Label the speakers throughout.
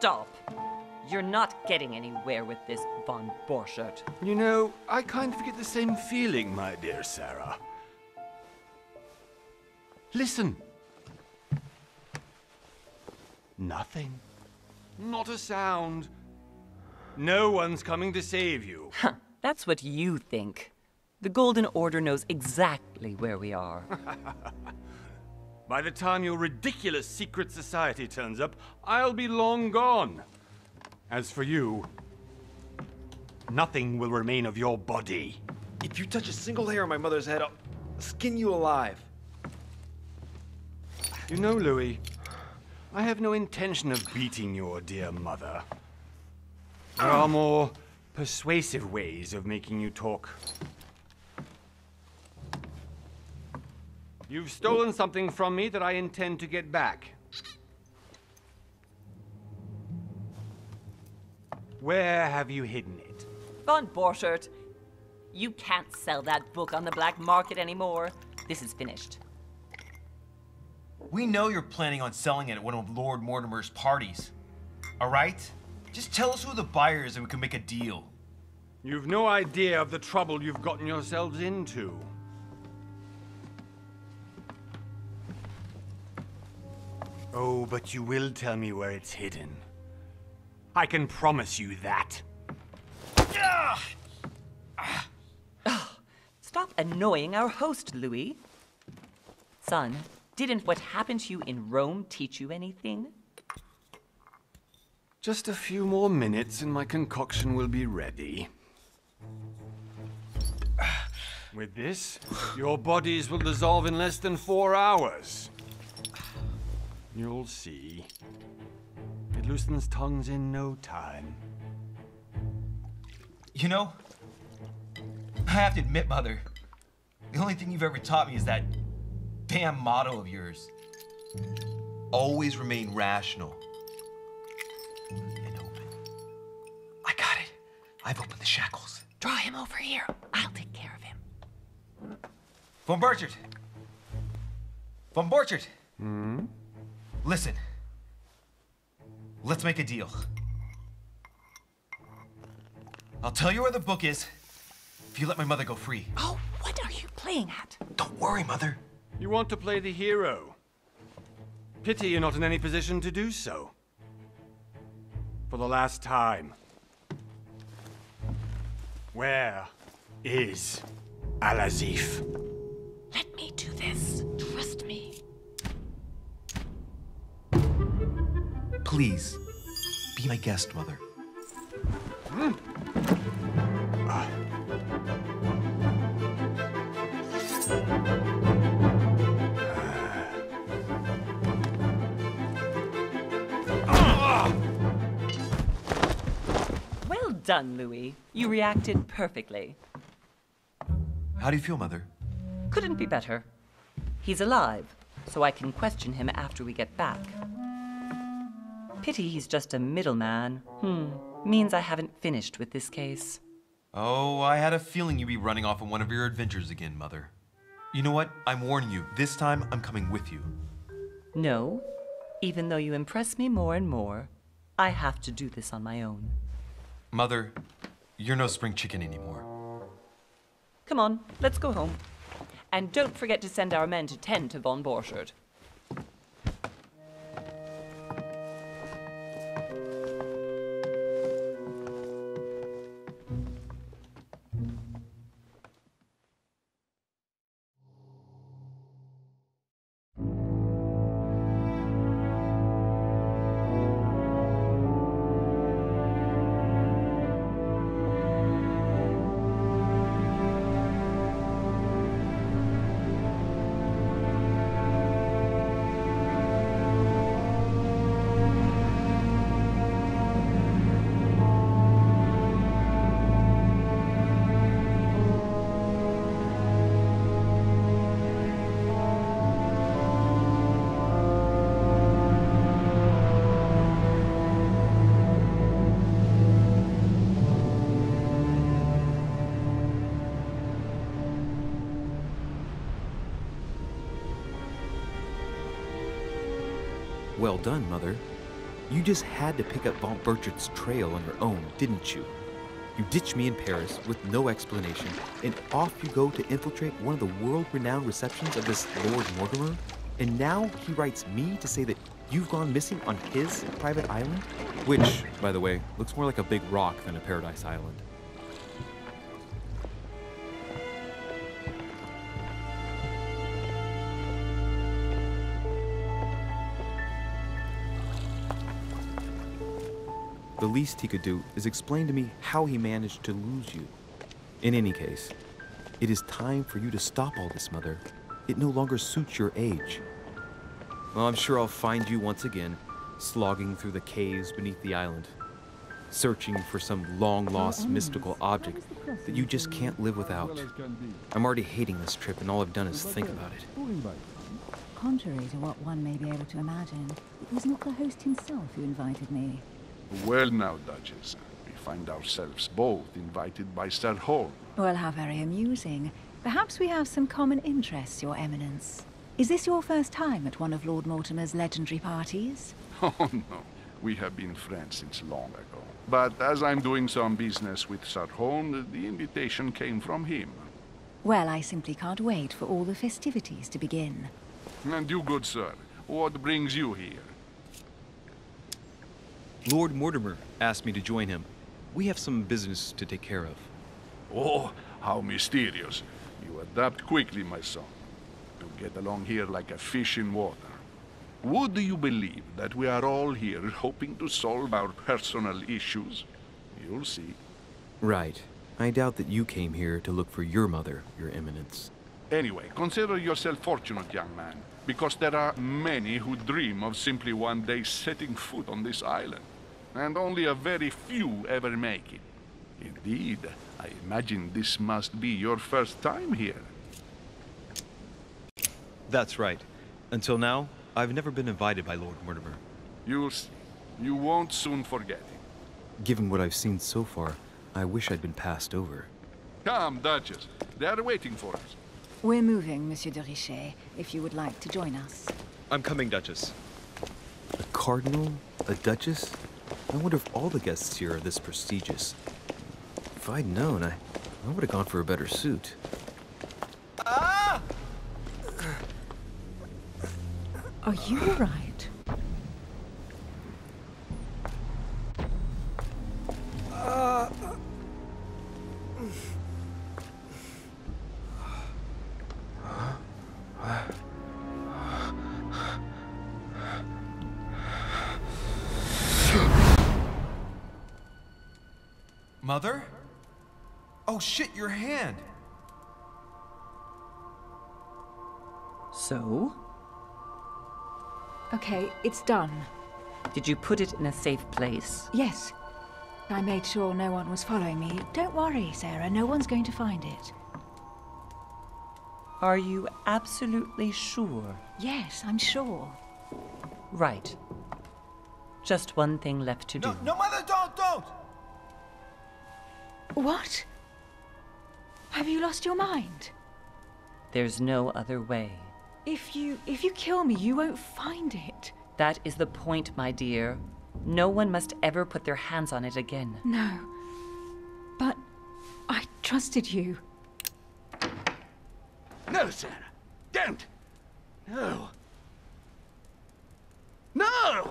Speaker 1: Stop! You're not getting anywhere with this, von Borchert.
Speaker 2: You know, I kind of get the same feeling, my dear Sarah. Listen. Nothing. Not a sound. No one's coming to save you.
Speaker 1: Huh, that's what you think. The Golden Order knows exactly where we are.
Speaker 2: By the time your ridiculous secret society turns up, I'll be long gone. As for you, nothing will remain of your body.
Speaker 3: If you touch a single hair on my mother's head, I'll skin you alive.
Speaker 2: You know, Louis, I have no intention of beating your dear mother. There are more persuasive ways of making you talk. You've stolen something from me that I intend to get back. Where have you hidden it?
Speaker 1: Von Borchert, you can't sell that book on the black market anymore. This is finished.
Speaker 4: We know you're planning on selling it at one of Lord Mortimer's parties. All right? Just tell us who the buyer is and we can make a deal.
Speaker 2: You've no idea of the trouble you've gotten yourselves into. Oh, but you will tell me where it's hidden. I can promise you that.
Speaker 1: Stop annoying our host, Louis. Son, didn't what happened to you in Rome teach you anything?
Speaker 2: Just a few more minutes and my concoction will be ready. With this, your bodies will dissolve in less than 4 hours. You'll see. It loosens tongues in no time.
Speaker 4: You know, I have to admit, Mother, the only thing you've ever taught me is that damn motto of yours. Always remain rational and open. I got it. I've opened the shackles.
Speaker 1: Draw him over here. I'll take care of him.
Speaker 4: Von Borchert. Von Borchert.
Speaker 2: Hmm?
Speaker 4: Listen. Let's make a deal. I'll tell you where the book is if you let my mother go free.
Speaker 1: Oh, what are you playing at?
Speaker 4: Don't worry, Mother.
Speaker 2: You want to play the hero. Pity you're not in any position to do so. For the last time. Where is Al-Azif?
Speaker 1: Let me do this. Trust me.
Speaker 4: Please, be my guest, Mother.
Speaker 1: Well done, Louis. You reacted perfectly.
Speaker 4: How do you feel, Mother?
Speaker 1: Couldn't be better. He's alive, so I can question him after we get back. Pity he's just a middleman. Means I haven't finished with this case.
Speaker 4: Oh, I had a feeling you'd be running off on one of your adventures again, Mother. You know what? I'm warning you. This time, I'm coming with you.
Speaker 1: No. Even though you impress me more and more, I have to do this on my own.
Speaker 4: Mother, you're no spring chicken anymore.
Speaker 1: Come on, let's go home. And don't forget to send our men to tend to von Borchert.
Speaker 3: Well done, Mother.
Speaker 5: You just had to pick up Von Burchard's trail on your own, didn't you? You ditch me in Paris with no explanation, and off you go to infiltrate one of the world-renowned receptions of this Lord Mortimer? And now he writes me to say that you've gone missing on his private island? Which, by the way, looks more like a big rock than a paradise island. The least he could do is explain to me how he managed to lose you. In any case, it is time for you to stop all this, Mother. It no longer suits your age. Well, I'm sure I'll find you once again, slogging through the caves beneath the island, searching for some long-lost mystical object that you just can't live without. I'm already hating this trip, and all I've done is think about it.
Speaker 6: Contrary to what one may be able to imagine, it was not the host himself who invited me.
Speaker 7: Well now, Duchess, we find ourselves both invited by Sir Holm.
Speaker 6: Well, how very amusing. Perhaps we have some common interests, Your Eminence. Is this your first time at one of Lord Mortimer's legendary parties?
Speaker 7: Oh no, we have been friends since long ago. But as I'm doing some business with Sir Holm, the invitation came from him.
Speaker 6: Well, I simply can't wait for all the festivities to begin.
Speaker 7: And you, good sir, what brings you here?
Speaker 5: Lord Mortimer asked me to join him. We have some business to take care of.
Speaker 7: Oh, how mysterious. You adapt quickly, my son. You get along here like a fish in water. Would you believe that we are all here hoping to solve our personal issues? You'll see.
Speaker 5: Right. I doubt that you came here to look for your mother, Your Eminence.
Speaker 7: Anyway, consider yourself fortunate, young man, because there are many who dream of simply one day setting foot on this island, and only a very few ever make it. Indeed, I imagine this must be your first time here.
Speaker 5: That's right. Until now, I've never been invited by Lord Mortimer.
Speaker 7: You'll see. You won't soon forget it.
Speaker 5: Given what I've seen so far, I wish I'd been passed over.
Speaker 7: Come, Duchess. They are waiting for us.
Speaker 6: We're moving, Monsieur de Richet, if you would like to join us.
Speaker 5: I'm coming, Duchess. A cardinal? A duchess? I wonder if all the guests here are this prestigious. If I'd known, I would have gone for a better suit.
Speaker 4: Ah!
Speaker 6: Are you all right?
Speaker 4: Mother? Oh shit, your hand!
Speaker 1: So?
Speaker 6: Okay, it's done.
Speaker 1: Did you put it in a safe place?
Speaker 6: Yes. I made sure no one was following me. Don't worry, Sarah, no one's going to find it.
Speaker 1: Are you absolutely sure?
Speaker 6: Yes, I'm sure.
Speaker 1: Right. Just one thing left to do.
Speaker 4: No, Mother, don't!
Speaker 6: What? Have you lost your mind?
Speaker 1: There's no other way.
Speaker 6: If you kill me, you won't find it.
Speaker 1: That is the point, my dear. No one must ever put their hands on it again.
Speaker 6: No. But I trusted you.
Speaker 3: No, Sarah. Don't. No. No!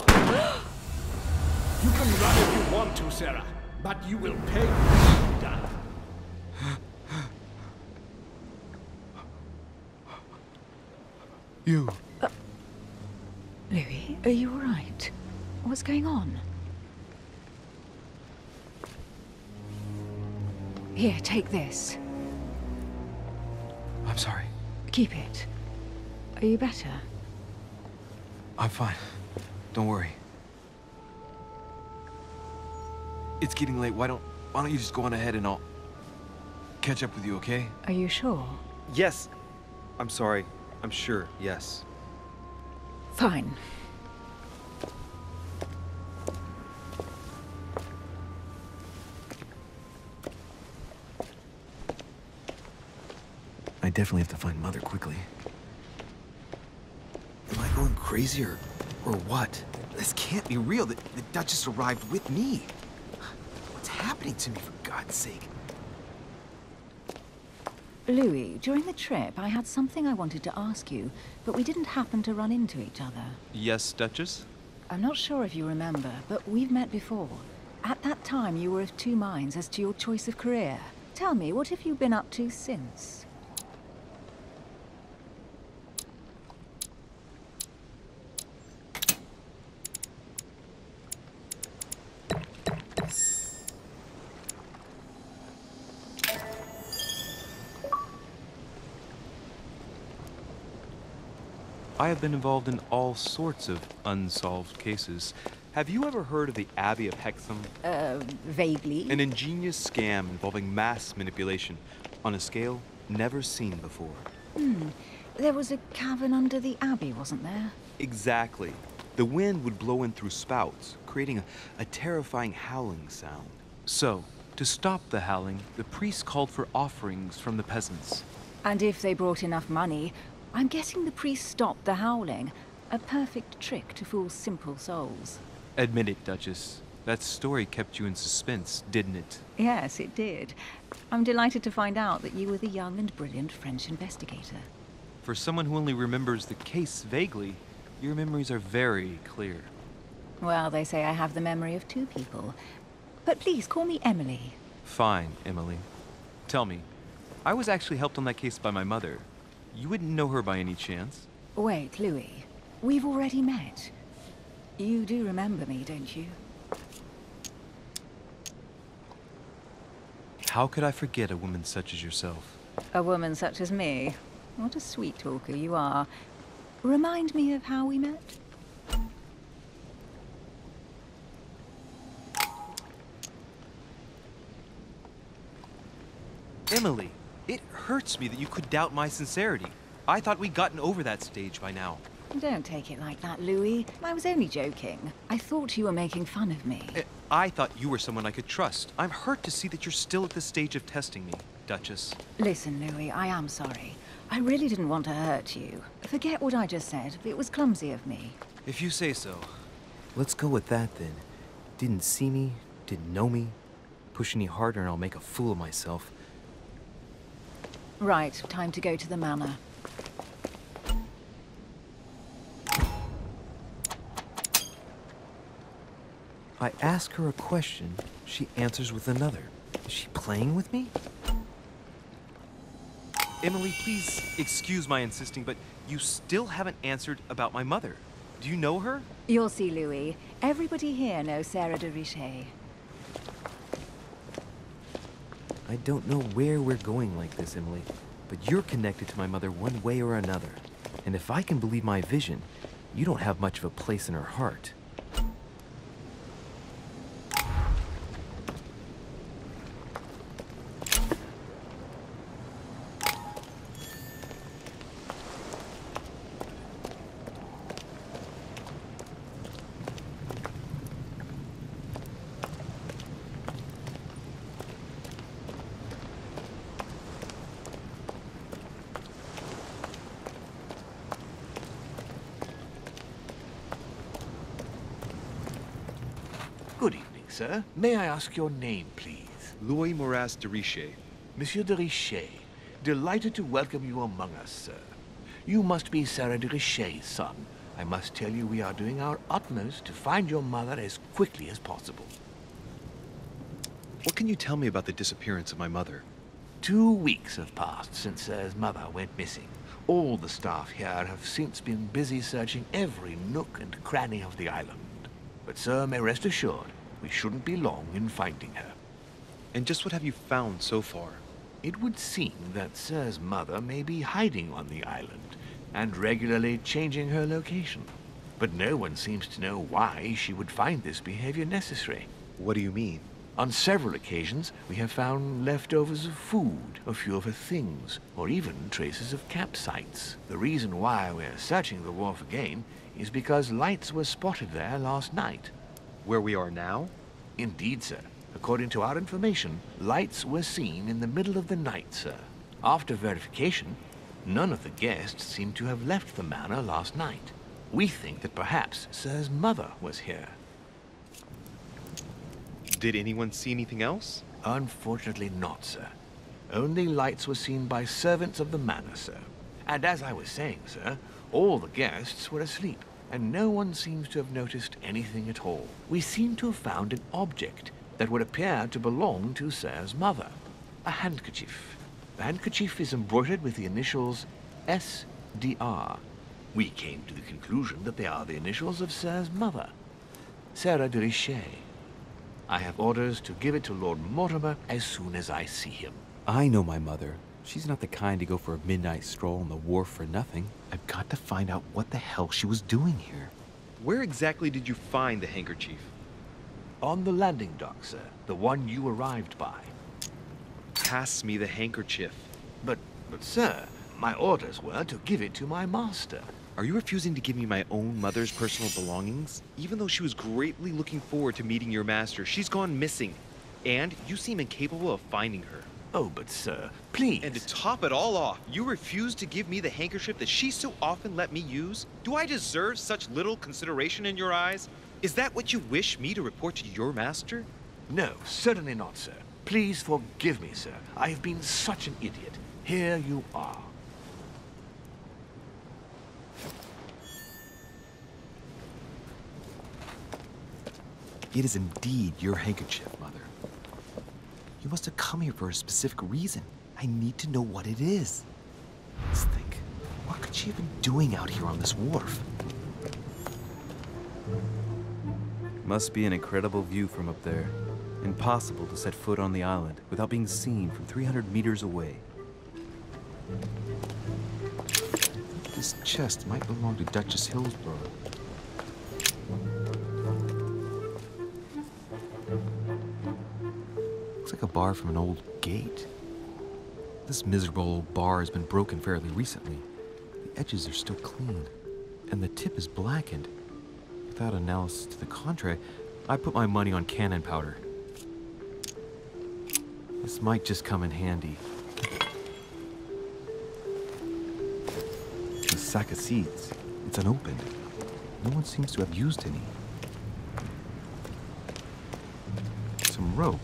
Speaker 3: You can run if you want to, Sarah, but you will pay when you die.
Speaker 5: You.
Speaker 6: Louis, are you all right? What's going on? Here, take this.
Speaker 5: I'm sorry.
Speaker 6: Keep it. Are you better?
Speaker 5: I'm fine. Don't worry. It's getting late. Why don't you just go on ahead and I'll catch up with you, okay?
Speaker 6: Are you sure?
Speaker 5: Yes. I'm sorry. I'm sure, yes.
Speaker 6: Fine.
Speaker 5: I definitely have to find Mother quickly. Am I going crazy or Or what? This can't be real. The Duchess arrived with me. What's happening to me, for God's sake?
Speaker 6: Louis, during the trip, I had something I wanted to ask you, but we didn't happen to run into each other.
Speaker 5: Yes, Duchess?
Speaker 6: I'm not sure if you remember, but we've met before. At that time, you were of two minds as to your choice of career. Tell me, what have you been up to since?
Speaker 5: I have been involved in all sorts of unsolved cases. Have you ever heard of the Abbey of Hexham?
Speaker 6: Vaguely.
Speaker 5: An ingenious scam involving mass manipulation on a scale never seen before.
Speaker 6: There was a cavern under the abbey, wasn't there?
Speaker 5: Exactly. The wind would blow in through spouts, creating a terrifying howling sound. So, to stop the howling, the priests called for offerings from the peasants.
Speaker 6: And if they brought enough money, I'm guessing the priest stopped the howling. A perfect trick to fool simple souls.
Speaker 5: Admit it, Duchess. That story kept you in suspense, didn't it?
Speaker 6: Yes, it did. I'm delighted to find out that you were the young and brilliant French investigator.
Speaker 5: For someone who only remembers the case vaguely, your memories are very clear.
Speaker 6: Well, they say I have the memory of two people. But please, call me Emily.
Speaker 5: Fine, Emily. Tell me, I was actually helped on that case by my mother. You wouldn't know her by any chance?
Speaker 6: Wait, Louis. We've already met. You do remember me, don't you?
Speaker 5: How could I forget a woman such as yourself?
Speaker 6: A woman such as me? What a sweet talker you are. Remind me of how we met?
Speaker 5: Emily, it hurts me that you could doubt my sincerity. I thought we'd gotten over that stage by now.
Speaker 6: Don't take it like that, Louis. I was only joking. I thought you were making fun of me.
Speaker 5: I thought you were someone I could trust. I'm hurt to see that you're still at this stage of testing me, Duchess.
Speaker 6: Listen, Louis, I am sorry. I really didn't want to hurt you. Forget what I just said. It was clumsy of me.
Speaker 5: If you say so.
Speaker 8: Let's go with that, then. Didn't see me, didn't know me. Push any harder and I'll make a fool of myself.
Speaker 6: Right, time to go to the manor.
Speaker 8: I ask her a question, she answers with another. Is she playing with me?
Speaker 5: Emily, please excuse my insisting, but you still haven't answered about my mother. Do you know her?
Speaker 6: You'll see, Louis. Everybody here knows Sarah de Richet.
Speaker 8: I don't know where we're going like this, Emily, but you're connected to my mother one way or another. And if I can believe my vision, you don't have much of a place in her heart.
Speaker 3: Good evening, sir. May I ask your name, please?
Speaker 5: Louis Moras de Richet.
Speaker 3: Monsieur de Richet. Delighted to welcome you among us, sir. You must be Sarah de Richet's son. I must tell you we are doing our utmost to find your mother as quickly as possible.
Speaker 5: What can you tell me about the disappearance of my mother?
Speaker 3: 2 weeks have passed since Sir's mother went missing. All the staff here have since been busy searching every nook and cranny of the island. But Sir may rest assured, we shouldn't be long in finding her.
Speaker 5: And just what have you found so far?
Speaker 3: It would seem that Sir's mother may be hiding on the island and regularly changing her location. But no one seems to know why she would find this behavior necessary.
Speaker 5: What do you mean?
Speaker 3: On several occasions, we have found leftovers of food, a few of her things, or even traces of campsites. The reason why we're searching the wharf again is because lights were spotted there last night.
Speaker 5: Where we are now?
Speaker 3: Indeed, sir. According to our information, lights were seen in the middle of the night, sir. After verification, none of the guests seem to have left the manor last night. We think that perhaps Sir's mother was here.
Speaker 5: Did anyone see anything else?
Speaker 3: Unfortunately not, sir. Only lights were seen by servants of the manor, sir. And as I was saying, sir, all the guests were asleep, and no one seems to have noticed anything at all. We seem to have found an object that would appear to belong to Sir's mother. A handkerchief. The handkerchief is embroidered with the initials SDR. We came to the conclusion that they are the initials of Sir's mother, Sarah de Richet. I have orders to give it to Lord Mortimer as soon as I see him.
Speaker 5: I know my mother. She's not the kind to go for a midnight stroll on the wharf for nothing. I've got to find out what the hell she was doing here. Where exactly did you find the handkerchief?
Speaker 3: On the landing dock, sir. The one you arrived by.
Speaker 5: Pass me the handkerchief.
Speaker 3: But sir, my orders were to give it to my master.
Speaker 5: Are you refusing to give me my own mother's personal belongings? Even though she was greatly looking forward to meeting your master, she's gone missing. And you seem incapable of finding her.
Speaker 3: Oh, but sir, please.
Speaker 5: And to top it all off, you refuse to give me the handkerchief that she so often let me use? Do I deserve such little consideration in your eyes? Is that what you wish me to report to your master?
Speaker 3: No, certainly not, sir. Please forgive me, sir. I have been such an idiot. Here you are.
Speaker 5: It is indeed your handkerchief, Mother. You must have come here for a specific reason. I need to know what it is. Let's think. What could she have been doing out here on this wharf? Must be an incredible view from up there. Impossible to set foot on the island without being seen from 300 meters away. This chest might belong to Duchess Hillsborough. Looks like a bar from an old gate. This miserable old bar has been broken fairly recently. The edges are still clean, and the tip is blackened. Without analysis to the contrary, I put my money on cannon powder. This might just come in handy. A sack of seeds. It's unopened. No one seems to have used any. Some rope.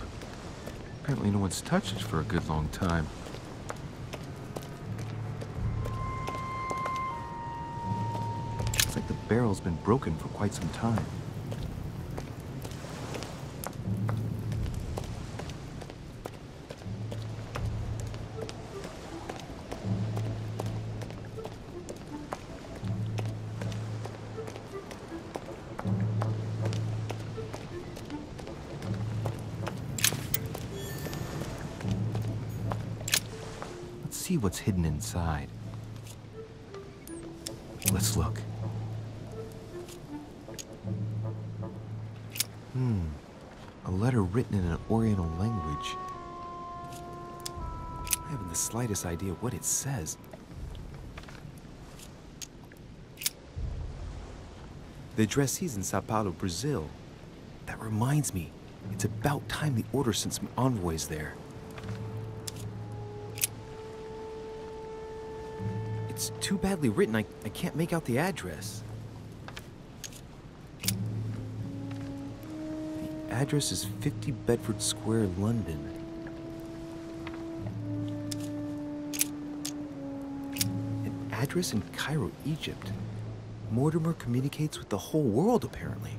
Speaker 5: Apparently no one's touched it for a good long time. Looks like the barrel's been broken for quite some time. See what's hidden inside. Let's look. A letter written in an Oriental language. I haven't the slightest idea what it says. The addressee's in Sao Paulo, Brazil. That reminds me, it's about time the Order sent some envoys there. It's too badly written, I can't make out the address. The address is 50 Bedford Square, London. An address in Cairo, Egypt. Mortimer communicates with the whole world, apparently.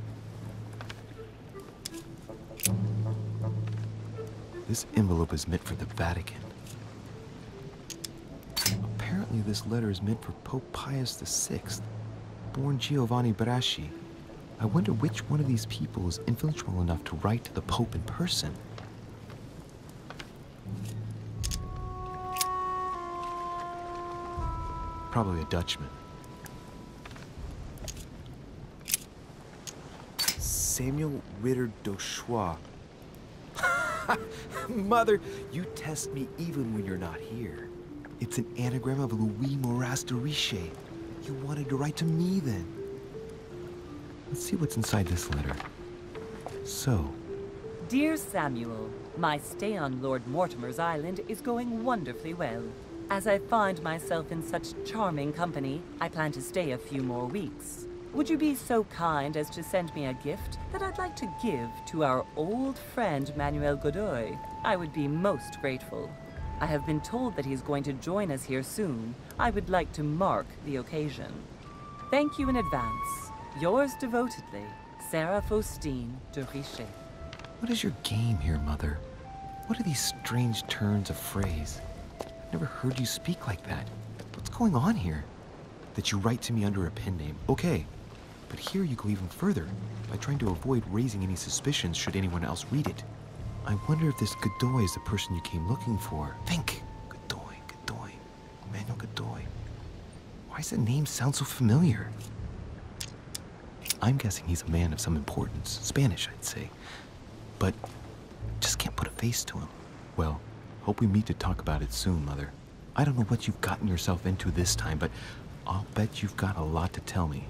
Speaker 5: This envelope is meant for the Vatican. Apparently this letter is meant for Pope Pius VI, born Giovanni Braschi. I wonder which one of these people is influential enough to write to the Pope in person. Probably a Dutchman. Samuel Ritter d'Auchois. Mother, you test me even when you're not here. It's an anagram of Louis Moras de Richet. You wanted to write to me then. Let's see what's inside this letter. So.
Speaker 1: Dear Samuel, my stay on Lord Mortimer's island is going wonderfully well. As I find myself in such charming company, I plan to stay a few more weeks. would you be so kind as to send me a gift that I'd like to give to our old friend Manuel Godoy? I would be most grateful. I have been told that he's going to join us here soon. I would like to mark the occasion. Thank you in advance. Yours devotedly, Sarah Faustine de Richet.
Speaker 5: What is your game here, Mother? What are these strange turns of phrase? I've never heard you speak like that. What's going on here? That you write to me under a pen name, okay. But here you go even further, by trying to avoid raising any suspicions should anyone else read it. I wonder if this Godoy is the person you came looking for. Think! Godoy. Manuel Godoy. Why does the name sound so familiar? I'm guessing he's a man of some importance. Spanish, I'd say. But just can't put a face to him. Well, hope we meet to talk about it soon, Mother. I don't know what you've gotten yourself into this time, but I'll bet you've got a lot to tell me.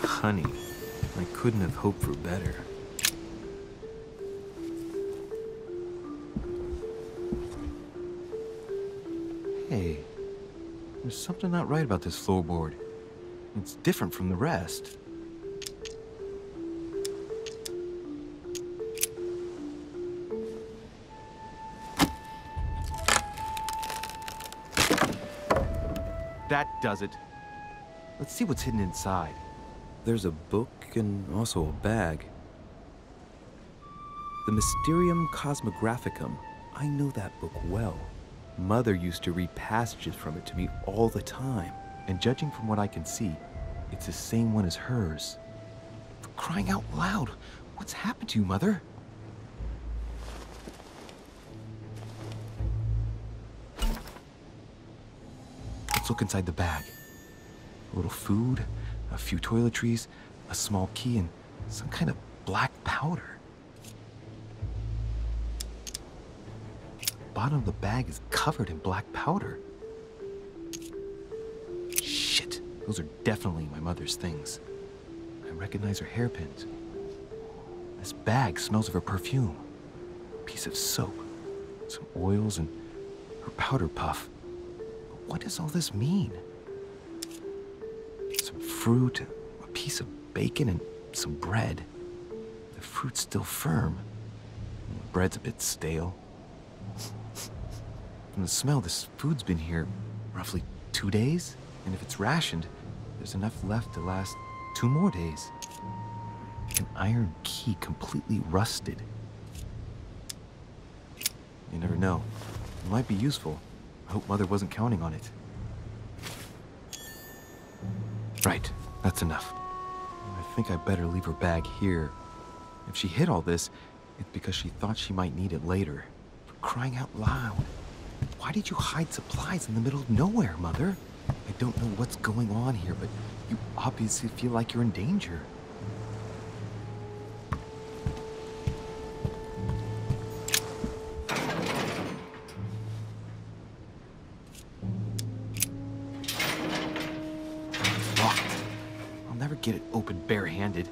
Speaker 5: Honey, I couldn't have hoped for better. Hey, there's something not right about this floorboard. It's different from the rest. That does it. Let's see what's hidden inside. There's a book and also a bag. The Mysterium Cosmographicum. I know that book well. Mother used to read passages from it to me all the time. And judging from what I can see, it's the same one as hers. For crying out loud, what's happened to you, Mother? Let's look inside the bag. A little food, a few toiletries, a small key, and some kind of black powder. The bottom of the bag is covered in black powder. Shit, those are definitely my mother's things. I recognize her hairpins. This bag smells of her perfume. A piece of soap, some oils, and her powder puff. But what does all this mean? Some fruit, a piece of bacon, and some bread. The fruit's still firm. And the bread's a bit stale. From the smell, this food's been here roughly 2 days. And if it's rationed, there's enough left to last 2 more days. An iron key completely rusted. You never know. It might be useful. I hope Mother wasn't counting on it. Right, that's enough. I think I better leave her bag here. If she hid all this, it's because she thought she might need it later. For crying out loud. Why did you hide supplies in the middle of nowhere, Mother? I don't know what's going on here, but you obviously feel like you're in danger. Get it open barehanded.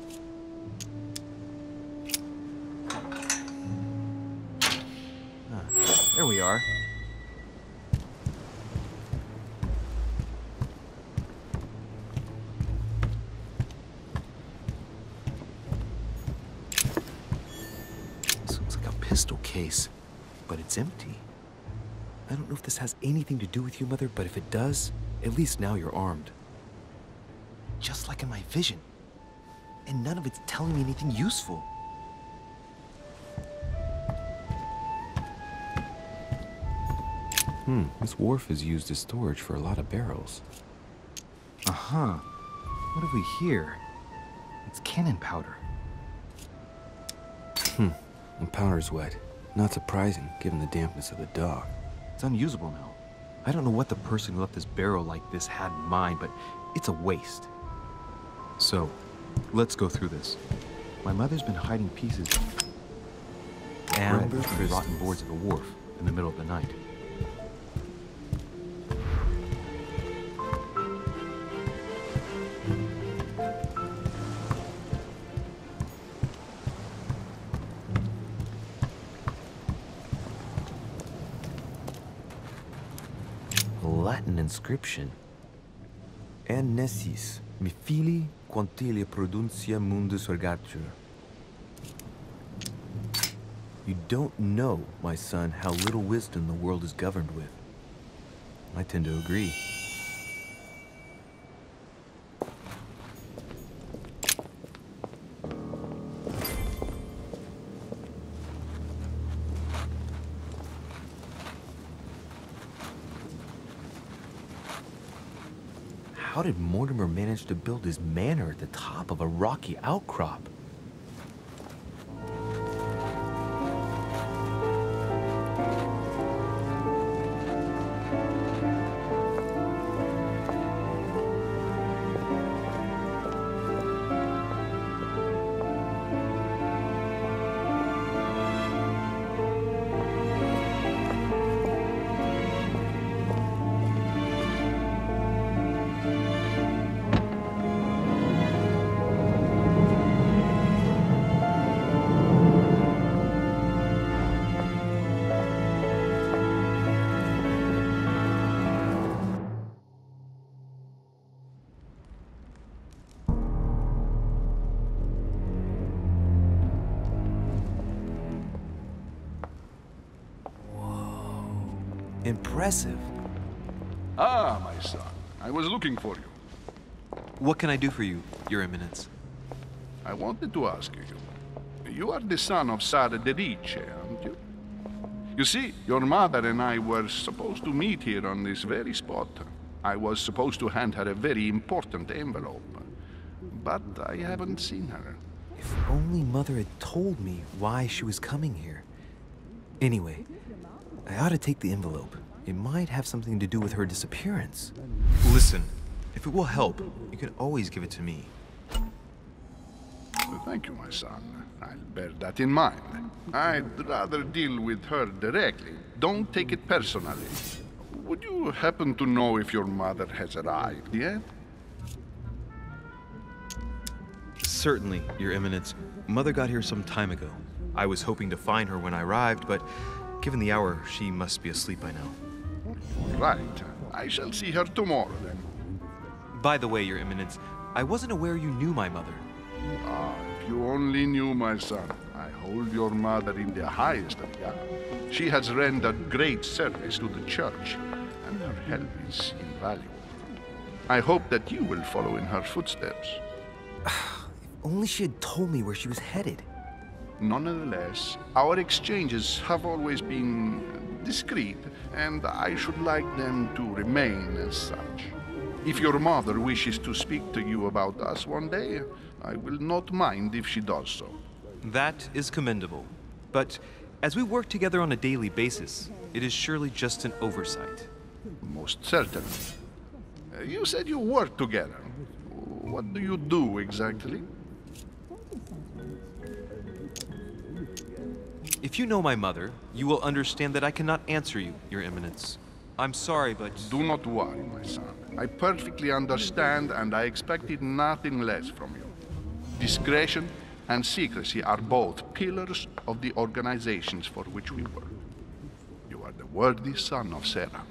Speaker 5: There we are. This looks like a pistol case, but it's empty. I don't know if this has anything to do with you, Mother, but if it does, at least now you're armed. Just like in my vision. And none of it's telling me anything useful. This wharf is used as storage for a lot of barrels. Uh-huh. What have we here? It's cannon powder. The powder's wet. Not surprising, given the dampness of the dock. It's unusable now. I don't know what the person who left this barrel like this had in mind, but it's a waste. So, let's go through this. My mother's been hiding pieces of bread from the rotten boards of the wharf in the middle of the night.
Speaker 8: inscription. An Nessis, mi fili quantilia produncia mundus ergatur. You don't know, my son, how little wisdom the world is governed with. I tend to agree. How did Mortimer manage to build his manor at the top of a rocky outcrop? Impressive.
Speaker 7: Ah, my son. I was looking for you.
Speaker 5: What can I do for you, Your Eminence?
Speaker 7: I wanted to ask you. You are the son of Sara de Riche, aren't you? You see, your mother and I were supposed to meet here on this very spot. I was supposed to hand her a very important envelope. But I haven't seen her.
Speaker 8: If only Mother had told me why she was coming here. Anyway, I ought to take the envelope. It might have something to do with her disappearance.
Speaker 5: Listen, if it will help, you can always give it to me.
Speaker 7: Well, thank you, my son. I'll bear that in mind. I'd rather deal with her directly. Don't take it personally. Would you happen to know if your mother has arrived yet?
Speaker 5: Certainly, Your Eminence. Mother got here some time ago. I was hoping to find her when I arrived, but given the hour, she must be asleep by now.
Speaker 7: Right. I shall see her tomorrow, then.
Speaker 5: By the way, Your Eminence, I wasn't aware you knew my mother.
Speaker 7: Ah, if you only knew, my son. I hold your mother in the highest regard. She has rendered great service to the church, and her help is invaluable. I hope that you will follow in her footsteps.
Speaker 8: If only she had told me where she was headed.
Speaker 7: Nonetheless, our exchanges have always been discreet, and I should like them to remain as such. If your mother wishes to speak to you about us one day, I will not mind if she does so.
Speaker 5: That is commendable. But as we work together on a daily basis, it is surely just an oversight.
Speaker 7: Most certainly. You said you work together. What do you do exactly?
Speaker 5: If you know my mother, you will understand that I cannot answer you, Your Eminence. I'm sorry, but...
Speaker 7: Do not worry, my son. I perfectly understand, and I expected nothing less from you. Discretion and secrecy are both pillars of the organizations for which we work. You are the worthy son of Sarah.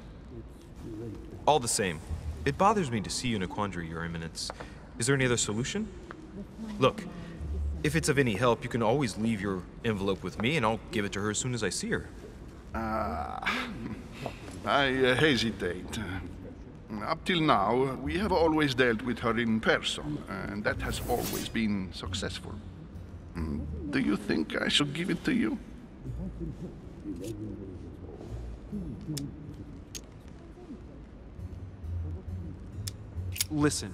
Speaker 5: All the same, it bothers me to see you in a quandary, Your Eminence. Is there any other solution? Look, if it's of any help, you can always leave your envelope with me, and I'll give it to her as soon as I see her.
Speaker 7: I hesitate. Up till now, we have always dealt with her in person, and that has always been successful. Do you think I should give it to you?
Speaker 5: Listen,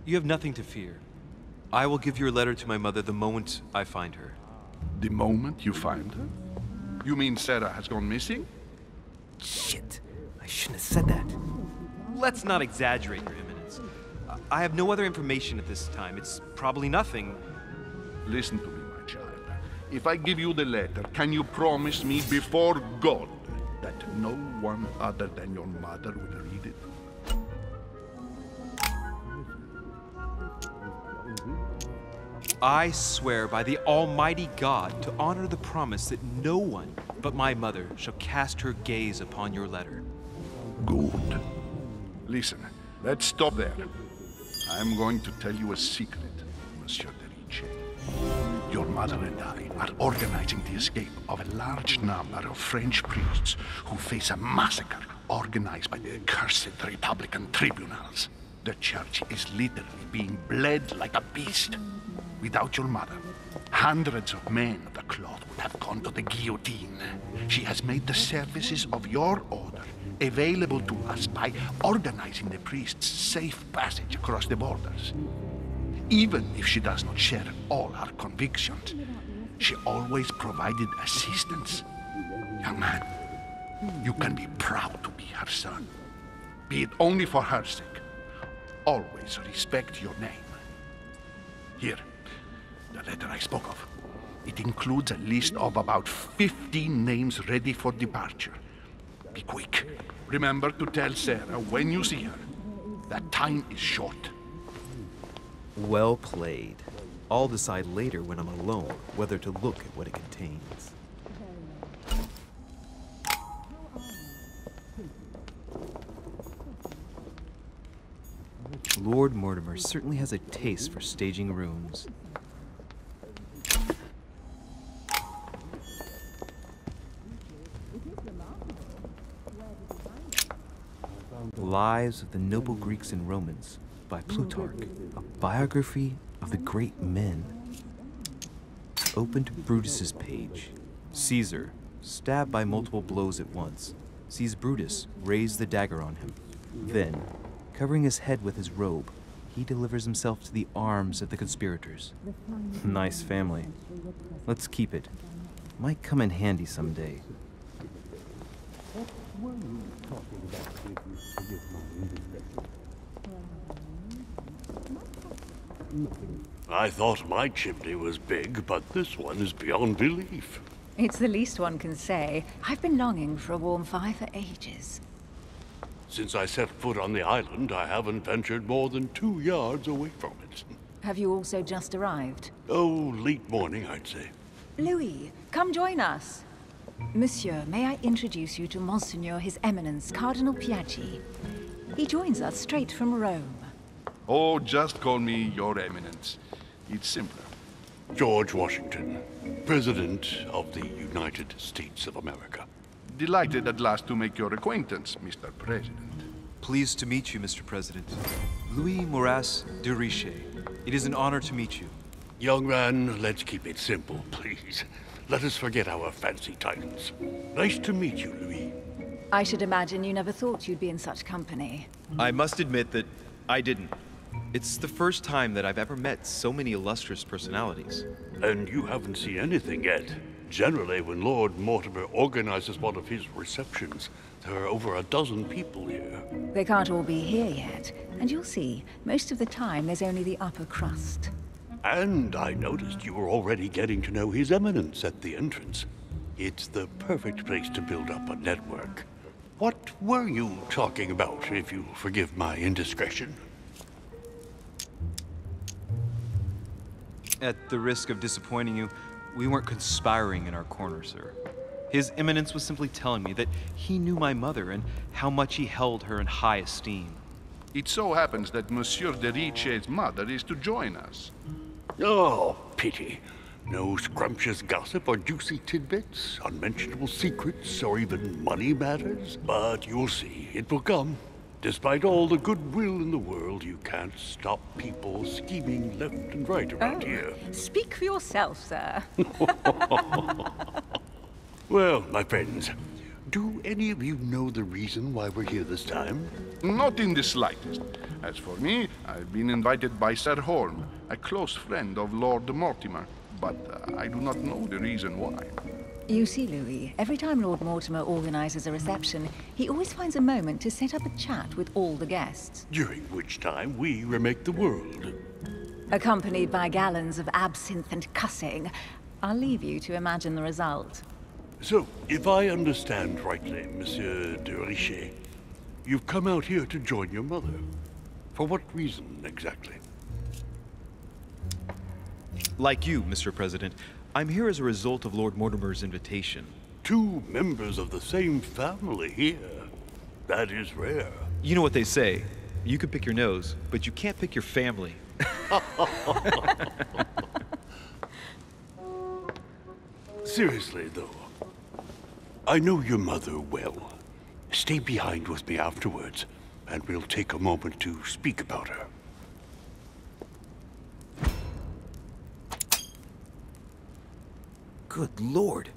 Speaker 5: you have nothing to fear. I will give your letter to my mother the moment I find her.
Speaker 7: The moment you find her? You mean Sarah has gone missing?
Speaker 8: Shit, I shouldn't have said that.
Speaker 5: Let's not exaggerate, Your Eminence. I have no other information at this time. It's probably nothing.
Speaker 7: Listen to me, my child. If I give you the letter, can you promise me before God that no one other than your mother will read it?
Speaker 5: I swear by the Almighty God to honor the promise that no one but my mother shall cast her gaze upon your letter.
Speaker 7: Good. Listen, let's stop there. I'm going to tell you a secret, Monsieur de Ricci. Your mother and I are organizing the escape of a large number of French priests who face a massacre organized by the accursed Republican tribunals. The church is literally being bled like a beast. Without your mother, hundreds of men of the cloth would have gone to the guillotine. She has made the services of your order available to us by organizing the priests' safe passage across the borders. Even if she does not share all our convictions, she always provided assistance. Young man, you can be proud to be her son. Be it only for her sake. Always respect your name. Here, the letter I spoke of. It includes a list of about 15 names ready for departure. Be quick. Remember to tell Sarah when you see her that time is short.
Speaker 5: Well played. I'll decide later when I'm alone whether to look at what it contains. Lord Mortimer certainly has a taste for staging rooms. Lives of the Noble Greeks and Romans by Plutarch, a biography of the great men. Open to Brutus's page. Caesar, stabbed by multiple blows at once, sees Brutus raise the dagger on him. Then, covering his head with his robe, he delivers himself to the arms of the conspirators. Nice family. Let's keep it. Might come in handy someday.
Speaker 9: I thought my chimney was big, but this one is beyond belief.
Speaker 6: It's the least one can say. I've been longing for a warm fire for ages.
Speaker 9: Since I set foot on the island, I haven't ventured more than 2 yards away from it.
Speaker 6: Have you also just arrived?
Speaker 9: Oh, late morning, I'd say.
Speaker 6: Louis, come join us. Monsieur, may I introduce you to Monseigneur His Eminence, Cardinal Piaggi. He joins us straight from Rome.
Speaker 7: Oh, just call me Your Eminence. It's simpler.
Speaker 9: George Washington, President of the United States of America.
Speaker 7: Delighted at last to make your acquaintance, Mr. President.
Speaker 10: Pleased to meet you, Mr. President. Louis Moras de Ricci. It is an honor to meet you.
Speaker 9: Young man, let's keep it simple, please. Let us forget our fancy titles. Nice to meet you, Louis.
Speaker 6: I should imagine you never thought you'd be in such company.
Speaker 5: I must admit that I didn't. It's the first time that I've ever met so many illustrious personalities.
Speaker 9: And you haven't seen anything yet. Generally, when Lord Mortimer organizes one of his receptions, there are over a dozen people here.
Speaker 6: They can't all be here yet, and you'll see, most of the time there's only the upper crust.
Speaker 9: And I noticed you were already getting to know His Eminence at the entrance. It's the perfect place to build up a network. What were you talking about, if you forgive my indiscretion?
Speaker 5: At the risk of disappointing you, we weren't conspiring in our corner, sir. His Eminence was simply telling me that he knew my mother and how much he held her in high esteem.
Speaker 7: It so happens that Monsieur de Ricci's mother is to join us.
Speaker 9: Oh, pity. No scrumptious gossip or juicy tidbits, unmentionable secrets, or even money matters. But you'll see, it will come. Despite all the goodwill in the world, you can't stop people scheming left and right around here.
Speaker 6: Speak for yourself, sir.
Speaker 9: Well, my friends, do any of you know the reason why we're here this time?
Speaker 7: Not in the slightest. As for me, I've been invited by Sir Horn, a close friend of Lord Mortimer, but I do not know the reason why.
Speaker 6: You see, Louis, every time Lord Mortimer organizes a reception, he always finds a moment to set up a chat with all the guests.
Speaker 9: During which time we remake the world.
Speaker 6: Accompanied by gallons of absinthe and cussing. I'll leave you to imagine the result.
Speaker 9: So, if I understand rightly, Monsieur de Ricci, you've come out here to join your mother. For what reason, exactly?
Speaker 5: Like you, Mr. President, I'm here as a result of Lord Mortimer's invitation.
Speaker 9: 2 members of the same family here. That is rare.
Speaker 10: You know what they say. You can pick your nose, but you can't pick your family.
Speaker 9: Seriously, though, I know your mother well. Stay behind with me afterwards, and we'll take a moment to speak about her.
Speaker 5: Good Lord!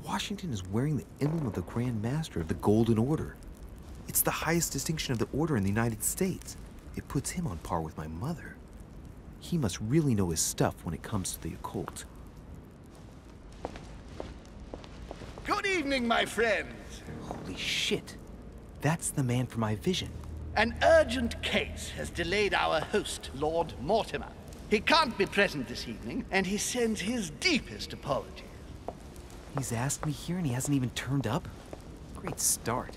Speaker 5: Washington is wearing the emblem of the Grand Master of the Golden Order. It's the highest distinction of the Order in the United States. It puts him on par with my mother. He must really know his stuff when it comes to the occult.
Speaker 11: Good evening, my friends.
Speaker 5: Holy shit! That's the man for my vision.
Speaker 11: An urgent case has delayed our host, Lord Mortimer. He can't be present this evening, and he sends his deepest apologies.
Speaker 5: He's asked me here and he hasn't even turned up? Great start.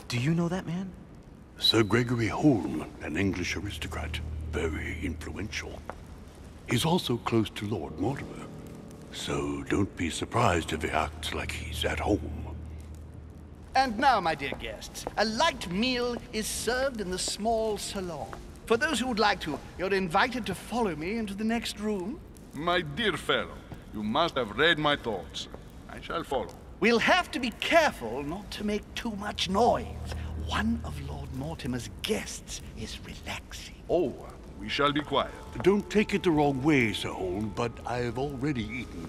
Speaker 5: Do you know that man?
Speaker 9: Sir Gregory Holm, an English aristocrat, very influential. He's also close to Lord Mortimer, so don't be surprised if he acts like he's at home.
Speaker 11: And now, my dear guests, a light meal is served in the small salon. For those who would like to, you're invited to follow me into the next room.
Speaker 7: My dear fellow, you must have read my thoughts. I shall follow.
Speaker 11: We'll have to be careful not to make too much noise. One of Lord Mortimer's guests is relaxing.
Speaker 7: Oh, we shall be quiet.
Speaker 9: Don't take it the wrong way, Sir Holm, but I've already eaten.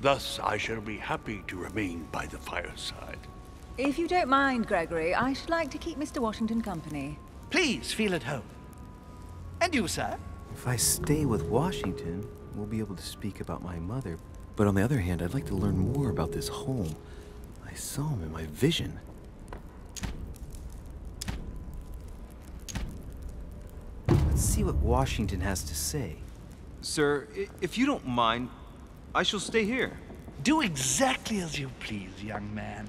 Speaker 9: Thus, I shall be happy to remain by the fireside.
Speaker 6: If you don't mind, Gregory, I should like to keep Mr. Washington company.
Speaker 11: Please feel at home. And you, sir?
Speaker 5: If I stay with Washington, we'll be able to speak about my mother. But on the other hand, I'd like to learn more about this Holm. I saw him in my vision. Let's see what Washington has to say.
Speaker 10: Sir, if you don't mind, I shall stay here.
Speaker 11: Do exactly as you please, young man.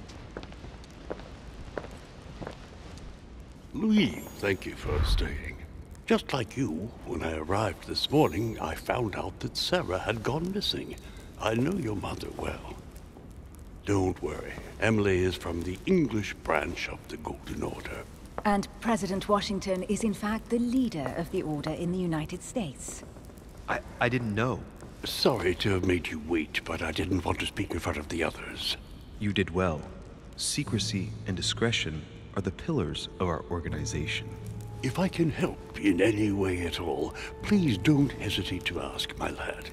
Speaker 9: Louis, thank you for staying. Just like you, when I arrived this morning, I found out that Sarah had gone missing. I know your mother well. Don't worry. Emily is from the English branch of the Golden Order.
Speaker 6: And President Washington is in fact the leader of the Order in the United States.
Speaker 10: I didn't know.
Speaker 9: Sorry to have made you wait, but I didn't want to speak in front of the others.
Speaker 5: You did well. Secrecy and discretion are the pillars of our organization.
Speaker 9: If I can help in any way at all, please don't hesitate to ask, my lad.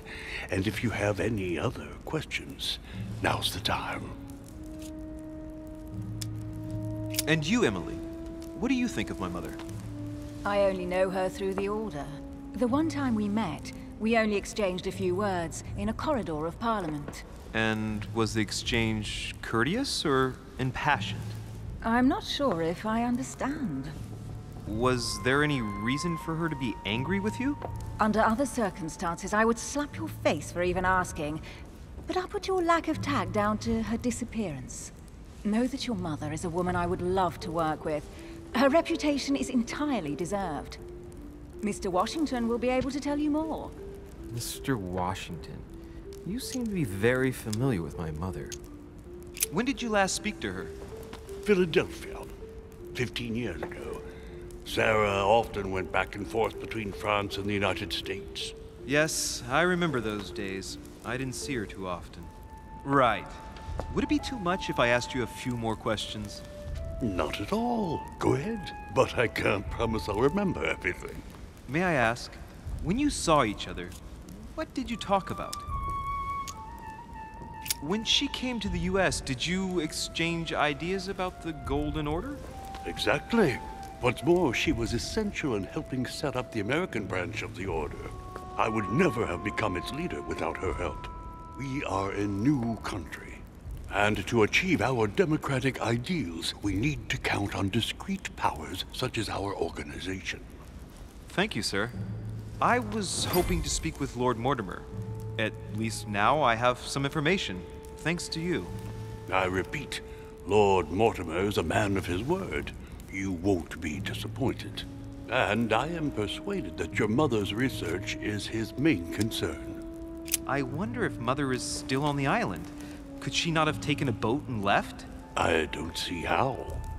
Speaker 9: And if you have any other questions, now's the time.
Speaker 10: And you, Emily, what do you think of my mother?
Speaker 6: I only know her through the Order. The one time we met, we only exchanged a few words in a corridor of Parliament.
Speaker 10: And was the exchange courteous or impassioned?
Speaker 6: I'm not sure if I understand.
Speaker 10: Was there any reason for her to be angry with you?
Speaker 6: Under other circumstances, I would slap your face for even asking, but I'll put your lack of tact down to her disappearance. Know that your mother is a woman I would love to work with. Her reputation is entirely deserved. Mr. Washington will be able to tell you more.
Speaker 5: Mr. Washington, you seem to be very familiar with my mother.
Speaker 10: When did you last speak to her?
Speaker 9: Philadelphia, 15 years ago. Sarah often went back and forth between France and the United States.
Speaker 10: Yes, I remember those days. I didn't see her too often. Right. Would it be too much if I asked you a few more questions?
Speaker 9: Not at all. Go ahead. But I can't promise I'll remember everything.
Speaker 10: May I ask, when you saw each other, what did you talk about? When she came to the US, did you exchange ideas about the Golden Order?
Speaker 9: Exactly. What's more, she was essential in helping set up the American branch of the Order. I would never have become its leader without her help. We are a new country, and to achieve our democratic ideals, we need to count on discrete powers such as our organization.
Speaker 10: Thank you, sir. I was hoping to speak with Lord Mortimer. At least now I have some information, thanks to you.
Speaker 9: I repeat, Lord Mortimer is a man of his word. You won't be disappointed. And I am persuaded that your mother's research is his main concern.
Speaker 10: I wonder if Mother is still on the island. Could she not have taken a boat and left?
Speaker 9: I don't see how.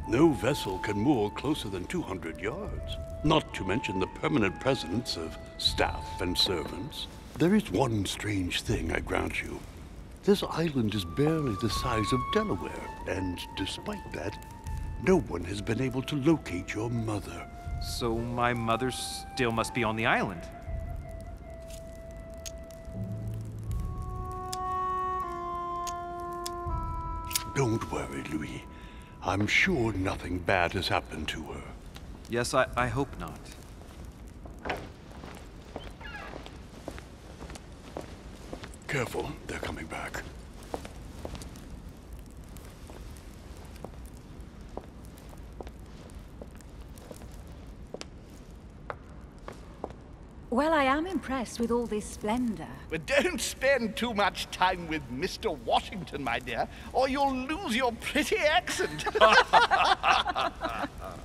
Speaker 9: No vessel can moor closer than 200 yards, not to mention the permanent presence of staff and servants. There is one strange thing, I grant you. This island is barely the size of Delaware, and despite that, no one has been able to locate your mother.
Speaker 10: So my mother still must be on the island.
Speaker 9: Don't worry, Louis. I'm sure nothing bad has happened to her.
Speaker 10: Yes, I hope not.
Speaker 9: Careful, they're coming back.
Speaker 6: Well, I am impressed with all this splendor.
Speaker 11: But don't spend too much time with Mr. Washington, my dear, or you'll lose your pretty accent.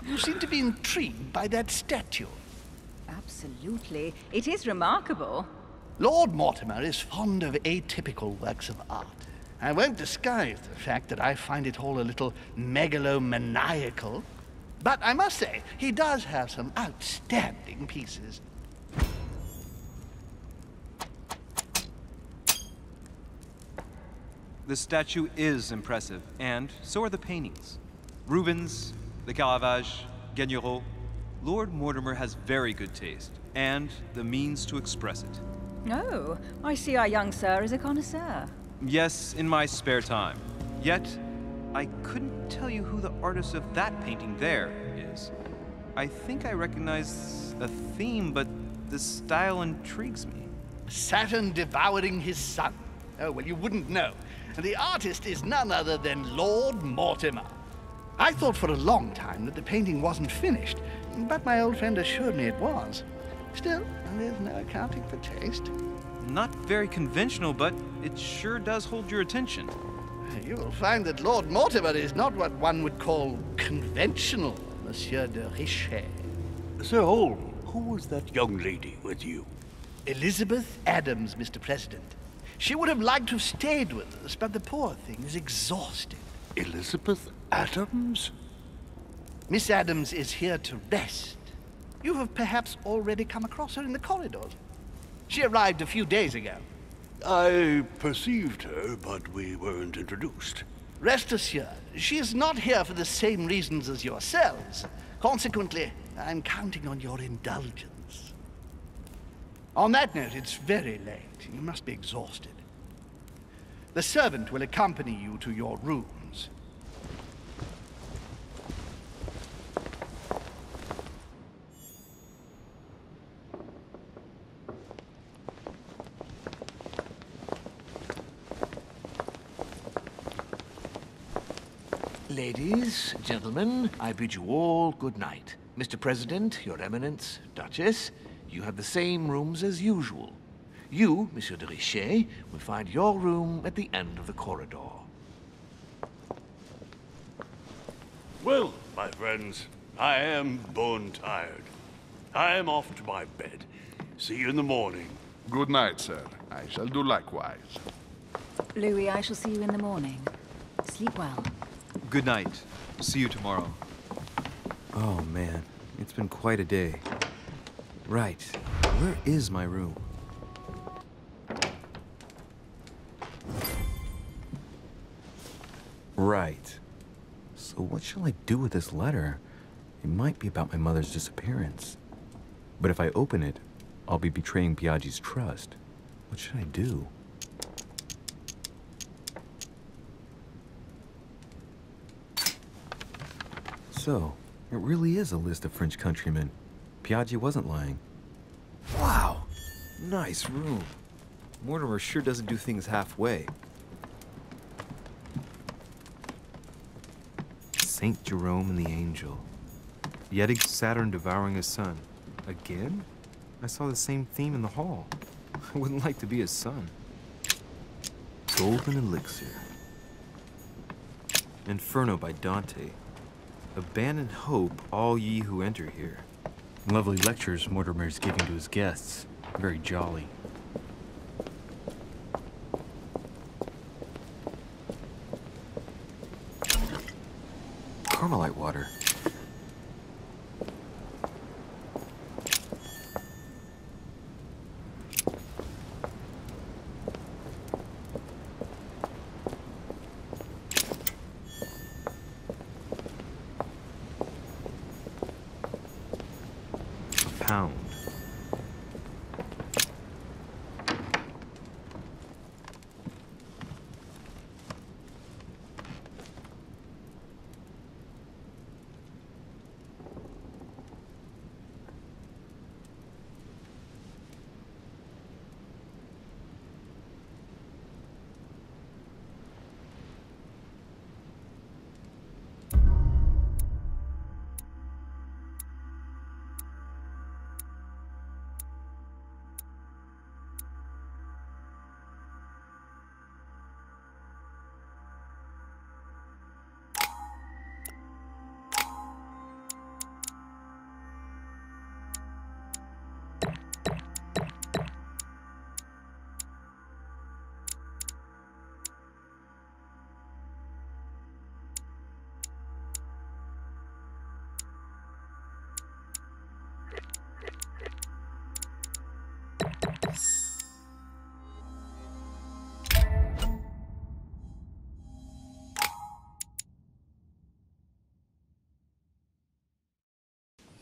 Speaker 11: You seem to be intrigued by that statue.
Speaker 6: Absolutely. It is remarkable.
Speaker 11: Lord Mortimer is fond of atypical works of art. I won't disguise the fact that I find it all a little megalomaniacal. But I must say, he does have some outstanding pieces.
Speaker 10: The statue is impressive, and so are the paintings. Rubens, the Caravage, Guignero. Lord Mortimer has very good taste, and the means to express it.
Speaker 6: Oh, I see our young sir is a connoisseur.
Speaker 10: Yes, in my spare time. Yet, I couldn't tell you who the artist of that painting there is. I think I recognize a theme, but the style intrigues me.
Speaker 11: Saturn devouring his son. Oh, well, you wouldn't know. The artist is none other than Lord Mortimer. I thought for a long time that the painting wasn't finished, but my old friend assured me it was. Still, there's no accounting for taste.
Speaker 10: Not very conventional, but it sure does hold your attention.
Speaker 11: You will find that Lord Mortimer is not what one would call conventional, Monsieur de Richet.
Speaker 9: Sir Holm, who was that young lady with you?
Speaker 11: Elizabeth Adams, Mr. President. She would have liked to have stayed with us, but the poor thing is exhausted.
Speaker 9: Elizabeth Adams?
Speaker 11: Miss Adams is here to rest. You have perhaps already come across her in the corridors. She arrived a few days ago.
Speaker 9: I perceived her, but we weren't introduced.
Speaker 11: Rest assured, she is not here for the same reasons as yourselves. Consequently, I'm counting on your indulgence. On that note, it's very late. You must be exhausted. The servant will accompany you to your rooms.
Speaker 3: Ladies, gentlemen, I bid you all good night. Mr. President, Your Eminence, Duchess, you have the same rooms as usual. You, Monsieur de Richet, will find your room at the end of the corridor.
Speaker 9: Well, my friends, I am bone tired. I am off to my bed. See you in the morning.
Speaker 7: Good night, sir. I shall do likewise.
Speaker 6: Louis, I shall see you in the morning. Sleep well.
Speaker 10: Good night. See you tomorrow.
Speaker 5: Oh, man. It's been quite a day. Right. Where is my room? Right. So what shall I do with this letter? It might be about my mother's disappearance. But if I open it, I'll be betraying Biaggi's trust. What should I do? So, it really is a list of French countrymen. Biaggi wasn't lying. Wow! Nice room. Mortimer sure doesn't do things halfway. Saint Jerome and the Angel. Yet Saturn devouring his son. Again? I saw the same theme in the hall. I wouldn't like to be his son. Golden Elixir. Inferno by Dante. Abandon hope, all ye who enter here. Lovely lectures Mortimer's giving to his guests. Very jolly. Carmelite water. Hound.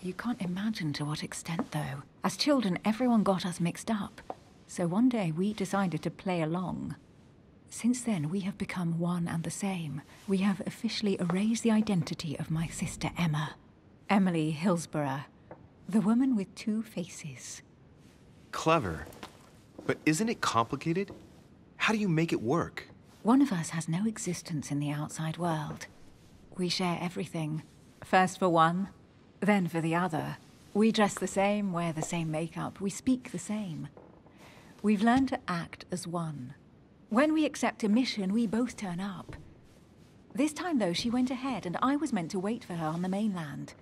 Speaker 6: You can't imagine to what extent, though. As children, everyone got us mixed up. So one day we decided to play along. Since then, we have become one and the same. We have officially erased the identity of my sister Emma. Emily Hillsborough. The woman with two faces.
Speaker 5: Clever. But isn't it complicated? How do you make it work?
Speaker 6: One of us has no existence in the outside world. We share everything. First for one, then for the other. We dress the same, wear the same makeup, we speak the same. We've learned to act as one. When we accept a mission, we both turn up. This time, though, she went ahead, and I was meant to wait for her on the mainland.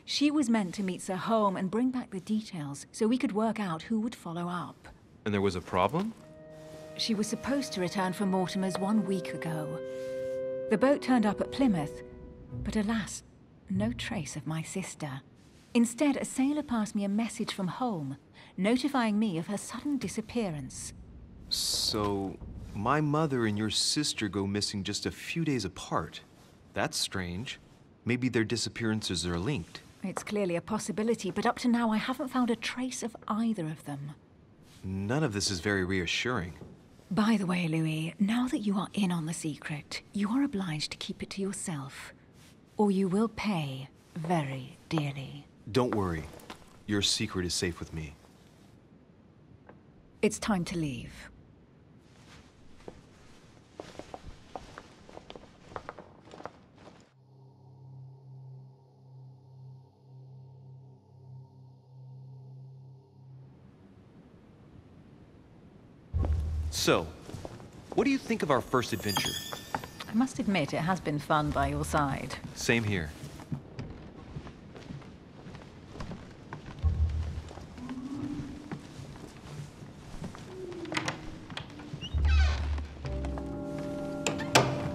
Speaker 6: She was meant to meet Sir Home and bring back the details, so we could work out who would follow up.
Speaker 5: And there was a problem?
Speaker 6: She was supposed to return from Mortimer's 1 week ago. The boat turned up at Plymouth, but alas, no trace of my sister. Instead, a sailor passed me a message from home, notifying me of her sudden disappearance.
Speaker 5: So, my mother and your sister go missing just a few days apart. That's strange. Maybe their disappearances are linked.
Speaker 6: It's clearly a possibility, but up to now I haven't found a trace of either of them.
Speaker 5: None of this is very reassuring.
Speaker 6: By the way, Louis, now that you are in on the secret, you are obliged to keep it to yourself, or you will pay very dearly.
Speaker 5: Don't worry. Your secret is safe with me.
Speaker 6: It's time to leave.
Speaker 5: So, what do you think of our first adventure?
Speaker 6: I must admit, it has been fun by your side.
Speaker 5: Same here.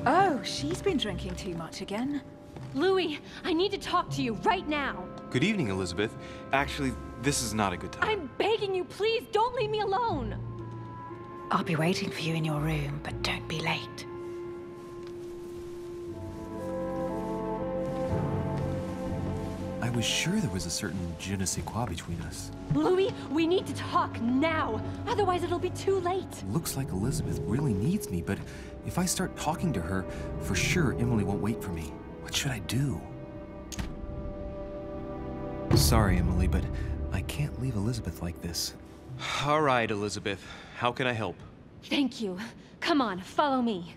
Speaker 6: Oh, she's been drinking too much again.
Speaker 12: Louis, I need to talk to you right now.
Speaker 5: Good evening, Elizabeth. Actually, this is not a good time.
Speaker 12: I'm begging you, please don't leave me alone.
Speaker 6: I'll be waiting for you in your room, but don't be late.
Speaker 8: I was sure there was a certain je ne sais quoi between us.
Speaker 12: Louis, we need to talk now. Otherwise, it'll be too late.
Speaker 8: Looks like Elizabeth really needs me, but if I start talking to her, for sure Emily won't wait for me. What should I do? Sorry, Emily, but I can't leave Elizabeth like this.
Speaker 5: All right, Elizabeth. How can I help?
Speaker 12: Thank you. Come on, follow me.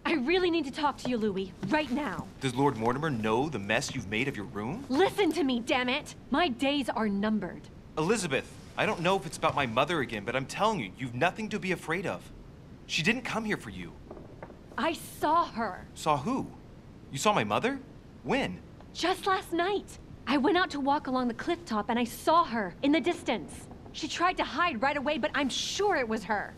Speaker 12: I really need to talk to you, Louis, right now.
Speaker 5: Does Lord Mortimer know the mess you've made of your room?
Speaker 12: Listen to me, damn it! My days are numbered.
Speaker 5: Elizabeth, I don't know if it's about my mother again, but I'm telling you, you've nothing to be afraid of. She didn't come here for you.
Speaker 12: I saw her.
Speaker 5: Saw who? You saw my mother? When?
Speaker 12: Just last night. I went out to walk along the cliff top and I saw her in the distance. She tried to hide right away, but I'm sure it was her.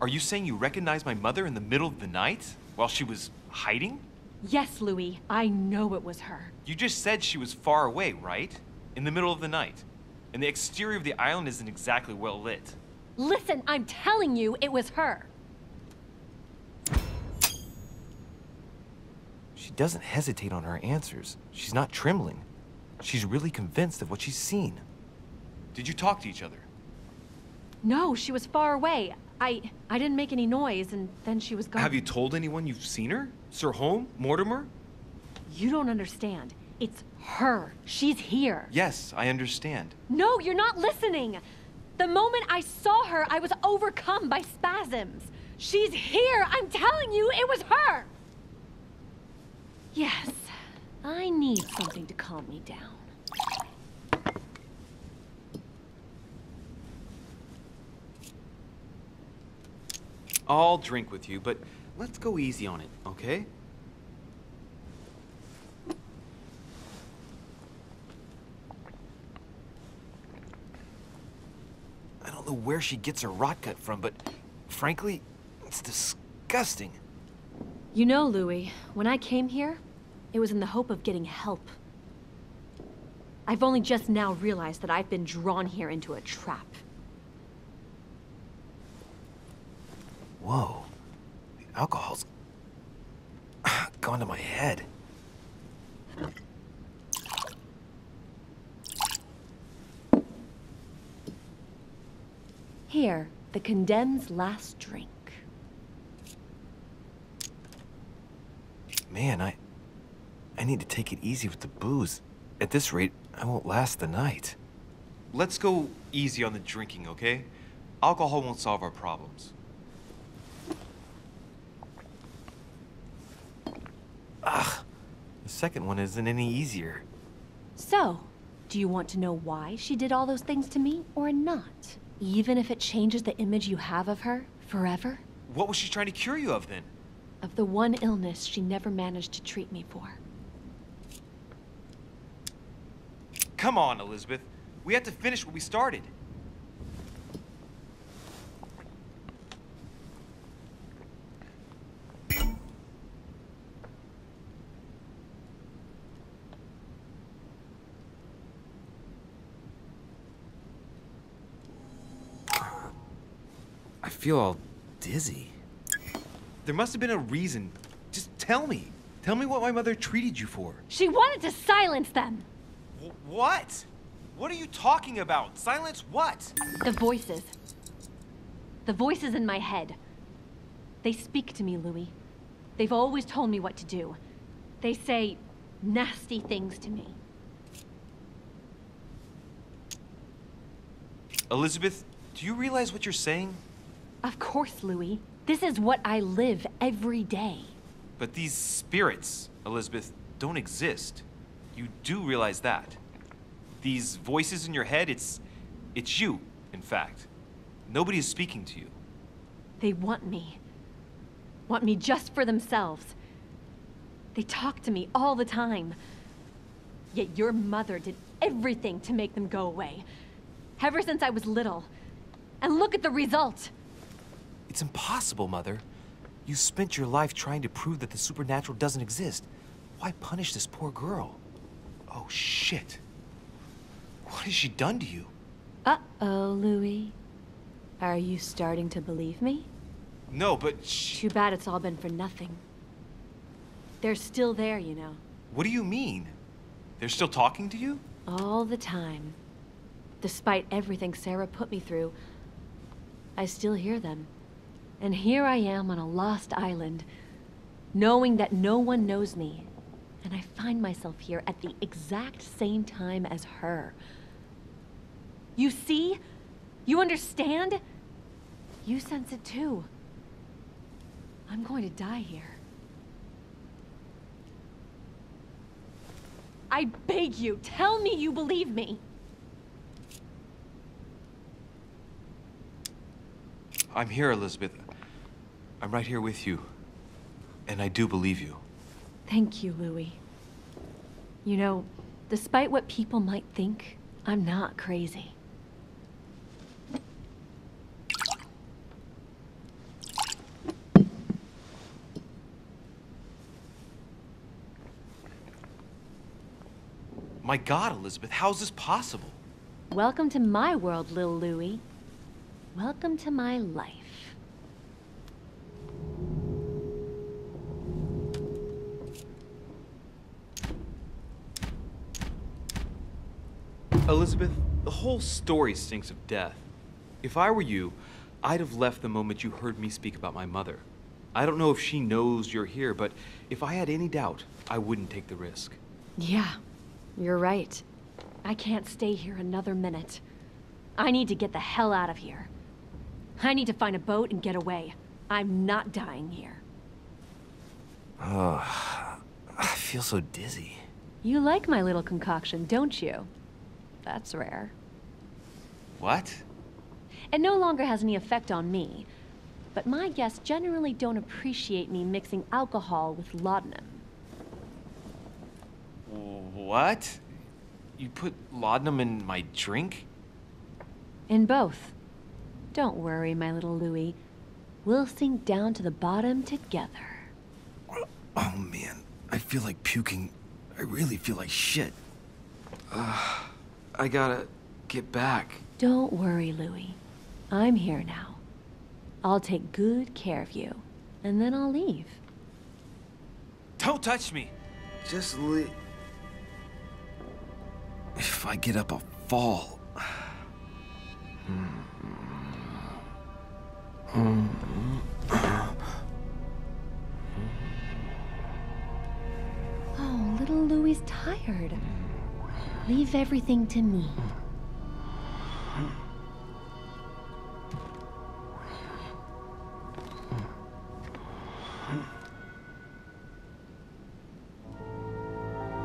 Speaker 5: Are you saying you recognized my mother in the middle of the night while she was hiding?
Speaker 12: Yes, Louis. I know it was her.
Speaker 5: You just said she was far away, right? In the middle of the night. And the exterior of the island isn't exactly well lit.
Speaker 12: Listen, I'm telling you it was her.
Speaker 8: She doesn't hesitate on her answers. She's not trembling. She's really convinced of what she's seen.
Speaker 10: Did you talk to each other?
Speaker 12: No, she was far away. I didn't make any noise, and then she was gone.
Speaker 10: Have you told anyone you've seen her? Sir Holm? Mortimer?
Speaker 12: You don't understand. It's her. She's here.
Speaker 10: Yes, I understand.
Speaker 12: No, you're not listening. The moment I saw her, I was overcome by spasms. She's here. I'm telling you, it was her. Yes, I need something to calm me down.
Speaker 5: I'll drink with you, but let's go easy on it, okay?
Speaker 8: I don't know where she gets her rot gut from, but frankly, it's disgusting.
Speaker 12: You know, Louis, when I came here, it was in the hope of getting help. I've only just now realized that I've been drawn here into a trap.
Speaker 8: Whoa. The alcohol's gone to my head.
Speaker 12: Here, the condemned's last drink.
Speaker 8: Man, I need to take it easy with the booze. At this rate, I won't last the night.
Speaker 10: Let's go easy on the drinking, okay? Alcohol won't solve our problems.
Speaker 8: Ugh. The second one isn't any easier.
Speaker 12: So, do you want to know why she did all those things to me, or not? Even if it changes the image you have of her forever?
Speaker 10: What was she trying to cure you of, then?
Speaker 12: Of the one illness she never managed to treat me for.
Speaker 10: Come on, Elizabeth. We have to finish what we started.
Speaker 8: I feel all dizzy.
Speaker 10: There must have been a reason. Just tell me. Tell me what my mother treated you for.
Speaker 12: She wanted to silence them!
Speaker 10: What? What are you talking about? Silence what?
Speaker 12: The voices. The voices in my head. They speak to me, Louis. They've always told me what to do. They say nasty things to me.
Speaker 10: Elizabeth, do you realize what you're saying?
Speaker 12: Of course, Louis. This is what I live every day.
Speaker 10: But these spirits, Elizabeth, don't exist. You do realize that. These voices in your head, it's you, in fact. Nobody is speaking to you.
Speaker 12: They want me. Want me just for themselves. They talk to me all the time. Yet your mother did everything to make them go away. Ever since I was little. And look at the result.
Speaker 8: It's impossible, Mother. You spent your life trying to prove that the supernatural doesn't exist. Why punish this poor girl?
Speaker 10: Oh, shit. What has she done to you?
Speaker 12: Uh-oh, Louis. Are you starting to believe me?
Speaker 10: No, but
Speaker 12: Too bad it's all been for nothing. They're still there, you know.
Speaker 10: What do you mean? They're still talking to you?
Speaker 12: All the time. Despite everything Sarah put me through, I still hear them. And here I am on a lost island, knowing that no one knows me. And I find myself here at the exact same time as her. You see? You understand? You sense it too. I'm going to die here. I beg you, tell me you believe me.
Speaker 10: I'm here, Elizabeth. I'm right here with you. And I do believe you.
Speaker 12: Thank you, Louis. You know, despite what people might think, I'm not crazy.
Speaker 10: My God, Elizabeth, how's this possible?
Speaker 12: Welcome to my world, Lil Louis. Welcome to my life.
Speaker 5: Elizabeth, the whole story stinks of death. If I were you, I'd have left the moment you heard me speak about my mother. I don't know if she knows you're here, but if I had any doubt, I wouldn't take the risk.
Speaker 12: Yeah, you're right. I can't stay here another minute. I need to get the hell out of here. I need to find a boat and get away. I'm not dying here.
Speaker 8: Oh, I feel so dizzy.
Speaker 12: You like my little concoction, don't you? That's rare.
Speaker 5: What?
Speaker 12: It no longer has any effect on me, but my guests generally don't appreciate me mixing alcohol with laudanum.
Speaker 5: What? You put laudanum in my drink?
Speaker 12: In both. Don't worry, my little Louis. We'll sink down to the bottom together.
Speaker 8: Oh man, I feel like puking. I really feel like shit.
Speaker 5: I gotta get back.
Speaker 12: Don't worry, Louis. I'm here now. I'll take good care of you, and then I'll leave.
Speaker 5: Don't touch me! Just leave.
Speaker 8: If I get up, I'll fall.
Speaker 12: Oh, little Louis's tired. Leave everything to me.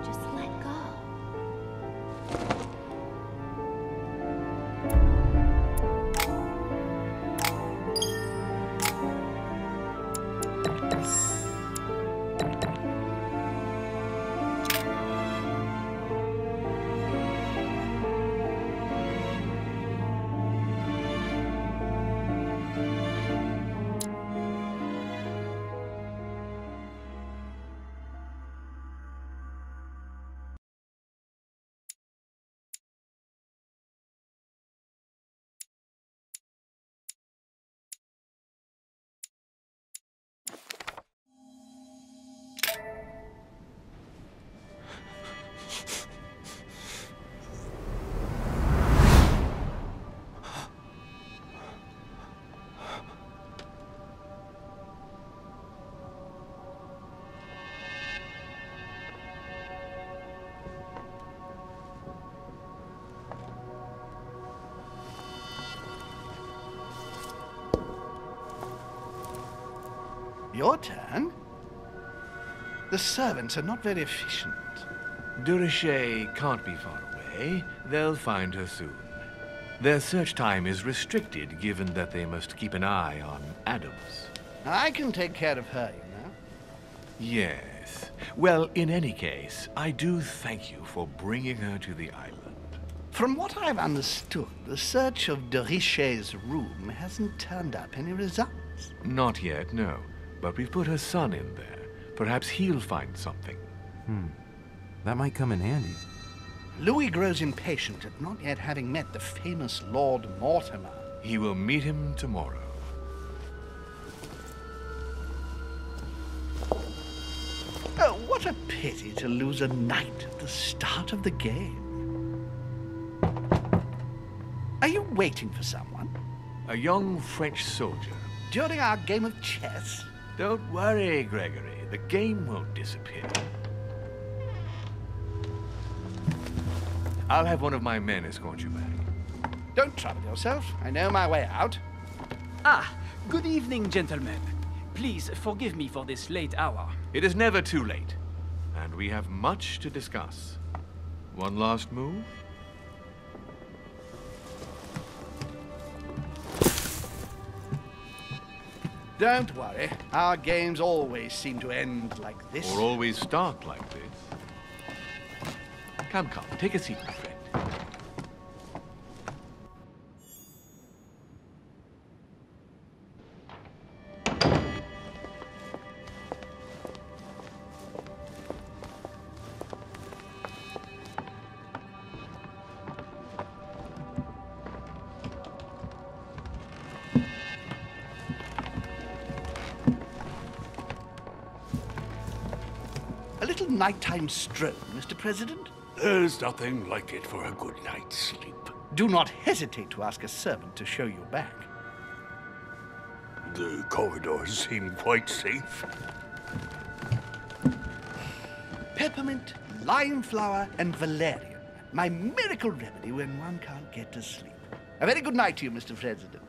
Speaker 12: Just let go.
Speaker 11: Your turn? The servants are not very efficient.
Speaker 3: Durocher can't be far away. They'll find her soon. Their search time is restricted, given that they must keep an eye on Adams.
Speaker 11: I can take care of her, you know.
Speaker 3: Yes. Well, in any case, I do thank you for bringing her to the island.
Speaker 11: From what I've understood, the search of Durocher's room hasn't turned up any results.
Speaker 3: Not yet, no. But we've put her son in there. Perhaps he'll find something.
Speaker 8: That might come in handy.
Speaker 11: Louis grows impatient at not yet having met the famous Lord Mortimer.
Speaker 3: He will meet him tomorrow.
Speaker 11: Oh, what a pity to lose a knight at the start of the game. Are you waiting for someone?
Speaker 3: A young French soldier.
Speaker 11: During our game of chess?
Speaker 3: Don't worry, Gregory. The game won't disappear. I'll have one of my men escort you back.
Speaker 11: Don't trouble yourself. I know my way out.
Speaker 13: Ah, good evening, gentlemen. Please forgive me for this late hour.
Speaker 3: It is never too late, and we have much to discuss. One last move?
Speaker 11: Don't worry. Our games always seem to end like this.
Speaker 3: Or always start like this. Come, take a seat, my friend.
Speaker 11: A little nighttime stroll, Mr. President?
Speaker 9: There's nothing like it for a good night's sleep.
Speaker 11: Do not hesitate to ask a servant to show you back.
Speaker 9: The corridors seem quite safe.
Speaker 11: Peppermint, lime flower, and valerian. My miracle remedy when one can't get to sleep. A very good night to you, Mr. President.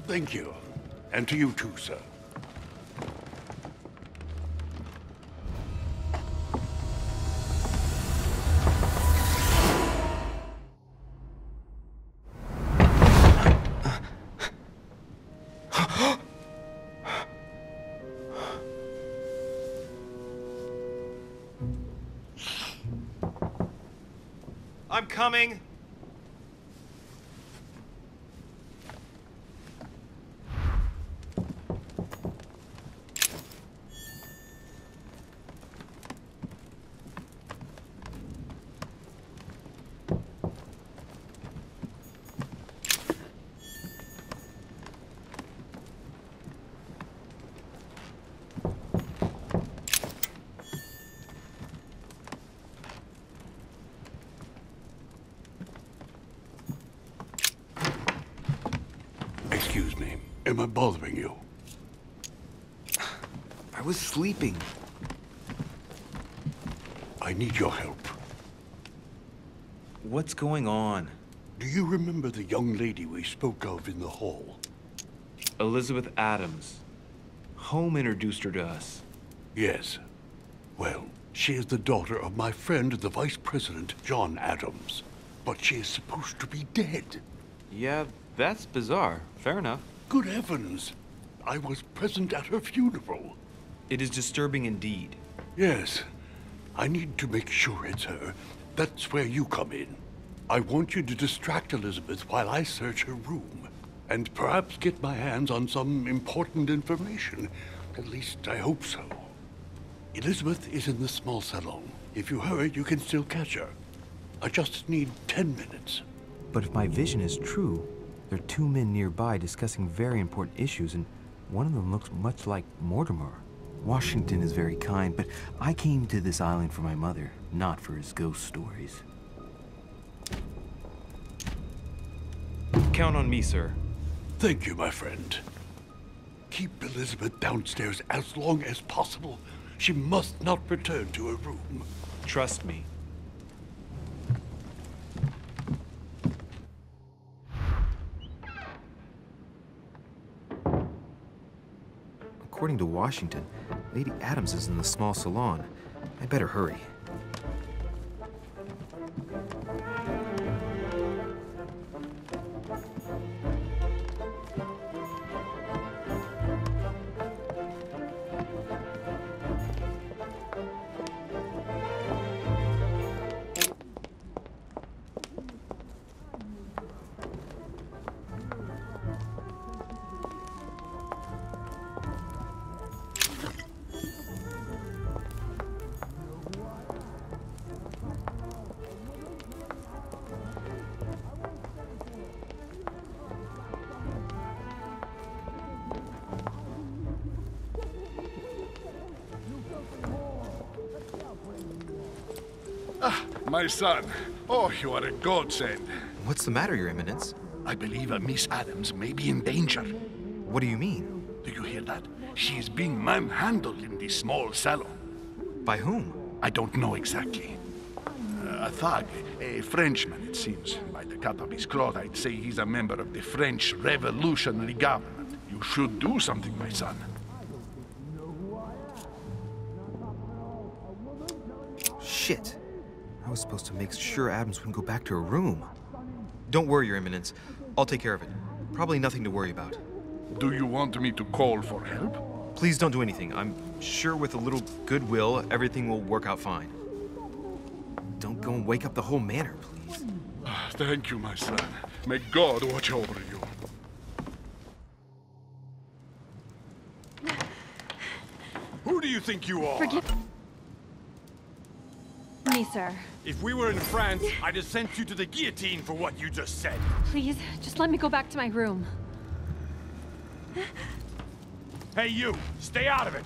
Speaker 9: Thank you. And to you too, sir.
Speaker 10: I'm coming.
Speaker 9: Excuse me. Am I bothering you?
Speaker 5: I was sleeping.
Speaker 9: I need your help.
Speaker 5: What's going on?
Speaker 9: Do you remember the young lady we spoke of in the hall?
Speaker 5: Elizabeth Adams. Home introduced her to us.
Speaker 9: Yes. Well, she is the daughter of my friend, the Vice President, John Adams. But she is supposed to be dead.
Speaker 5: Yeah, that's bizarre. Fair enough.
Speaker 9: Good heavens! I was present at her funeral.
Speaker 5: It is disturbing indeed.
Speaker 9: Yes. I need to make sure it's her. That's where you come in. I want you to distract Elizabeth while I search her room. And perhaps get my hands on some important information. At least, I hope so. Elizabeth is in the small salon. If you hurry, you can still catch her. I just need 10 minutes.
Speaker 8: But if my vision is true, there are two men nearby discussing very important issues, and one of them looks much like Mortimer. Washington is very kind, but I came to this island for my mother, not for his ghost stories.
Speaker 5: Count on me, sir.
Speaker 9: Thank you, my friend. Keep Elizabeth downstairs as long as possible. She must not return to her room.
Speaker 5: Trust me. According to Washington, Lady Adams is in the small salon. I better hurry.
Speaker 7: My son. Oh, you are a godsend.
Speaker 5: What's the matter, Your Eminence?
Speaker 7: I believe Miss Adams may be in danger.
Speaker 5: What do you mean?
Speaker 7: Do you hear that? She is being manhandled in the small salon.
Speaker 5: By whom?
Speaker 7: I don't know exactly. A thug, a Frenchman, it seems. By the cut of his cloth, I'd say he's a member of the French Revolutionary Government. You should do something, my son.
Speaker 5: Shit. I was supposed to make sure Adams wouldn't go back to her room. Don't worry, Your Eminence. I'll take care of it. Probably nothing to worry about.
Speaker 7: Do you want me to call for help?
Speaker 5: Please don't do anything. I'm sure with a little goodwill, everything will work out fine. Don't go and wake up the whole manor, please.
Speaker 7: Thank you, my son. May God watch over you.
Speaker 2: Who do you think you are?
Speaker 12: Forgive me, sir.
Speaker 2: If we were in France, I'd have sent you to the guillotine for what you just said.
Speaker 12: Please, just let me go back to my room.
Speaker 2: Hey, you! Stay out of it!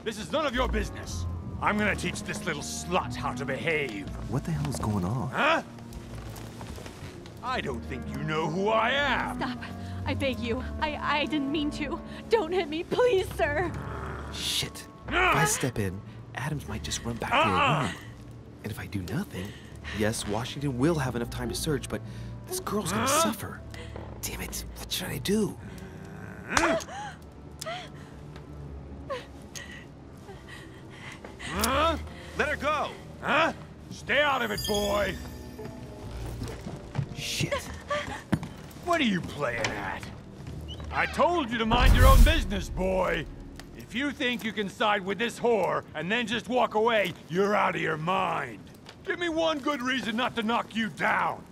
Speaker 2: This is none of your business. I'm gonna teach this little slut how to behave.
Speaker 8: What the hell is going on?
Speaker 2: Huh? I don't think you know who I am.
Speaker 12: Stop. I beg you. I didn't mean to. Don't hit me, please, sir.
Speaker 5: Shit. If I step in, Adams might just run back to her room. And if I do nothing, yes, Washington will have enough time to search, but this girl's gonna suffer. Damn it, what should I do?
Speaker 2: Let her go! Huh? Stay out of it, boy!
Speaker 5: Shit.
Speaker 2: What are you playing at? I told you to mind your own business, boy! If you think you can side with this whore and then just walk away, you're out of your mind. Give me one good reason not to knock you down.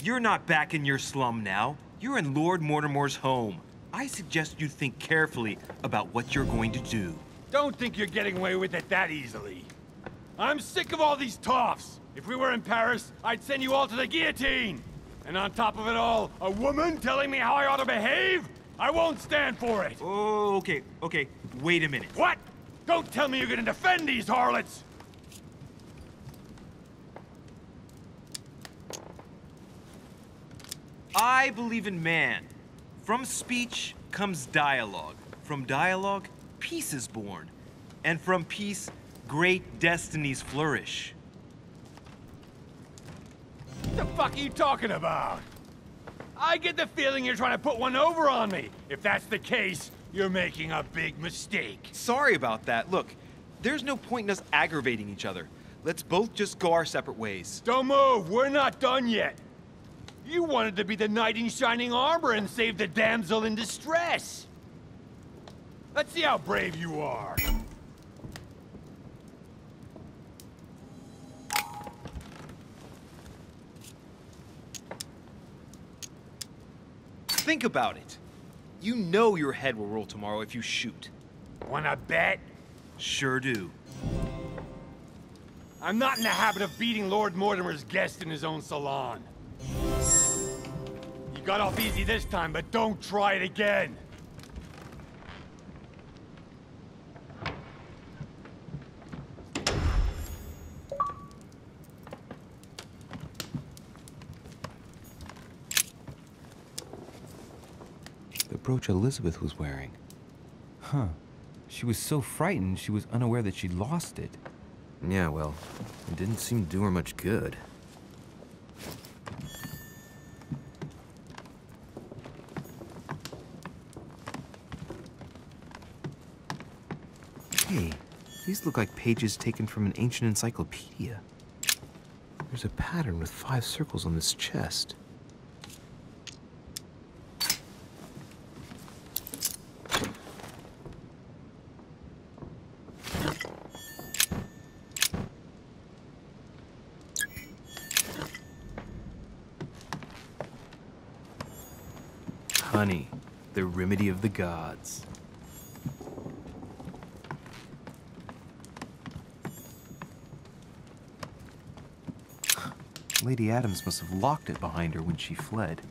Speaker 14: You're not back in your slum now. You're in Lord Mortimer's home. I suggest you think carefully about what you're going to do.
Speaker 2: Don't think you're getting away with it that easily. I'm sick of all these toffs. If we were in Paris, I'd send you all to the guillotine. And on top of it all, a woman telling me how I ought to behave? I won't stand for it.
Speaker 14: Oh, okay. Wait a minute.
Speaker 2: What? Don't tell me you're gonna defend these harlots!
Speaker 14: I believe in man. From speech comes dialogue. From dialogue, peace is born. And from peace, great destinies flourish.
Speaker 2: What the fuck are you talking about? I get the feeling you're trying to put one over on me. If that's the case, you're making a big mistake.
Speaker 10: Sorry about that. Look, there's no point in us aggravating each other. Let's both just go our separate ways.
Speaker 2: Don't move. We're not done yet. You wanted to be the knight in shining armor and save the damsel in distress. Let's see how brave you are.
Speaker 10: Think about it. You know your head will roll tomorrow if you shoot.
Speaker 2: Wanna bet?
Speaker 14: Sure do.
Speaker 2: I'm not in the habit of beating Lord Mortimer's guest in his own salon. You got off easy this time, but don't try it again.
Speaker 8: The brooch Elizabeth was wearing. Huh. She was so frightened she was unaware that she'd lost it. Yeah, well, it didn't seem to do her much good. Hey, these look like pages taken from an ancient encyclopedia. There's a pattern with 5 circles on this chest. Honey, the remedy of the gods. Lady Adams must have locked it behind her when she fled.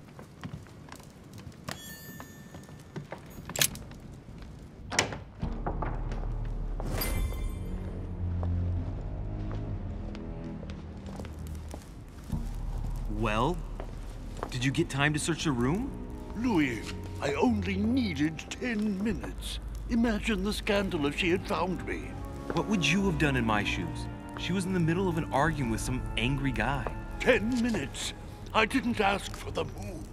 Speaker 14: Well, did you get time to search the room?
Speaker 9: Louis, I only needed 10 minutes. Imagine the scandal if she had found me.
Speaker 14: What would you have done in my shoes? She was in the middle of an argument with some angry guy.
Speaker 9: 10 minutes. I didn't ask for the moon.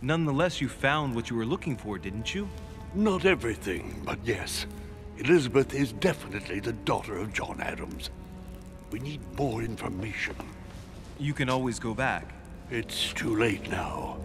Speaker 14: Nonetheless, you found what you were looking for, didn't you?
Speaker 9: Not everything, but yes. Elizabeth is definitely the daughter of John Adams. We need more information.
Speaker 14: You can always go back.
Speaker 9: It's too late now.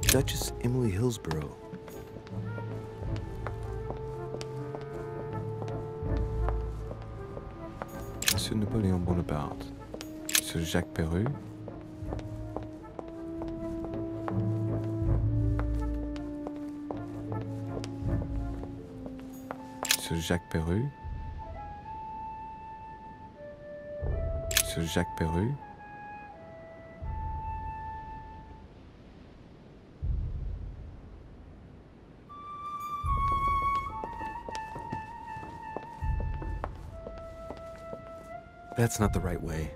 Speaker 8: Duchess Emily Hillsborough. So
Speaker 5: Sur Napoléon Bonaparte. Sur Jacques Perru. Sur Jacques Perru. Sur Jacques Perru. That's not the right way.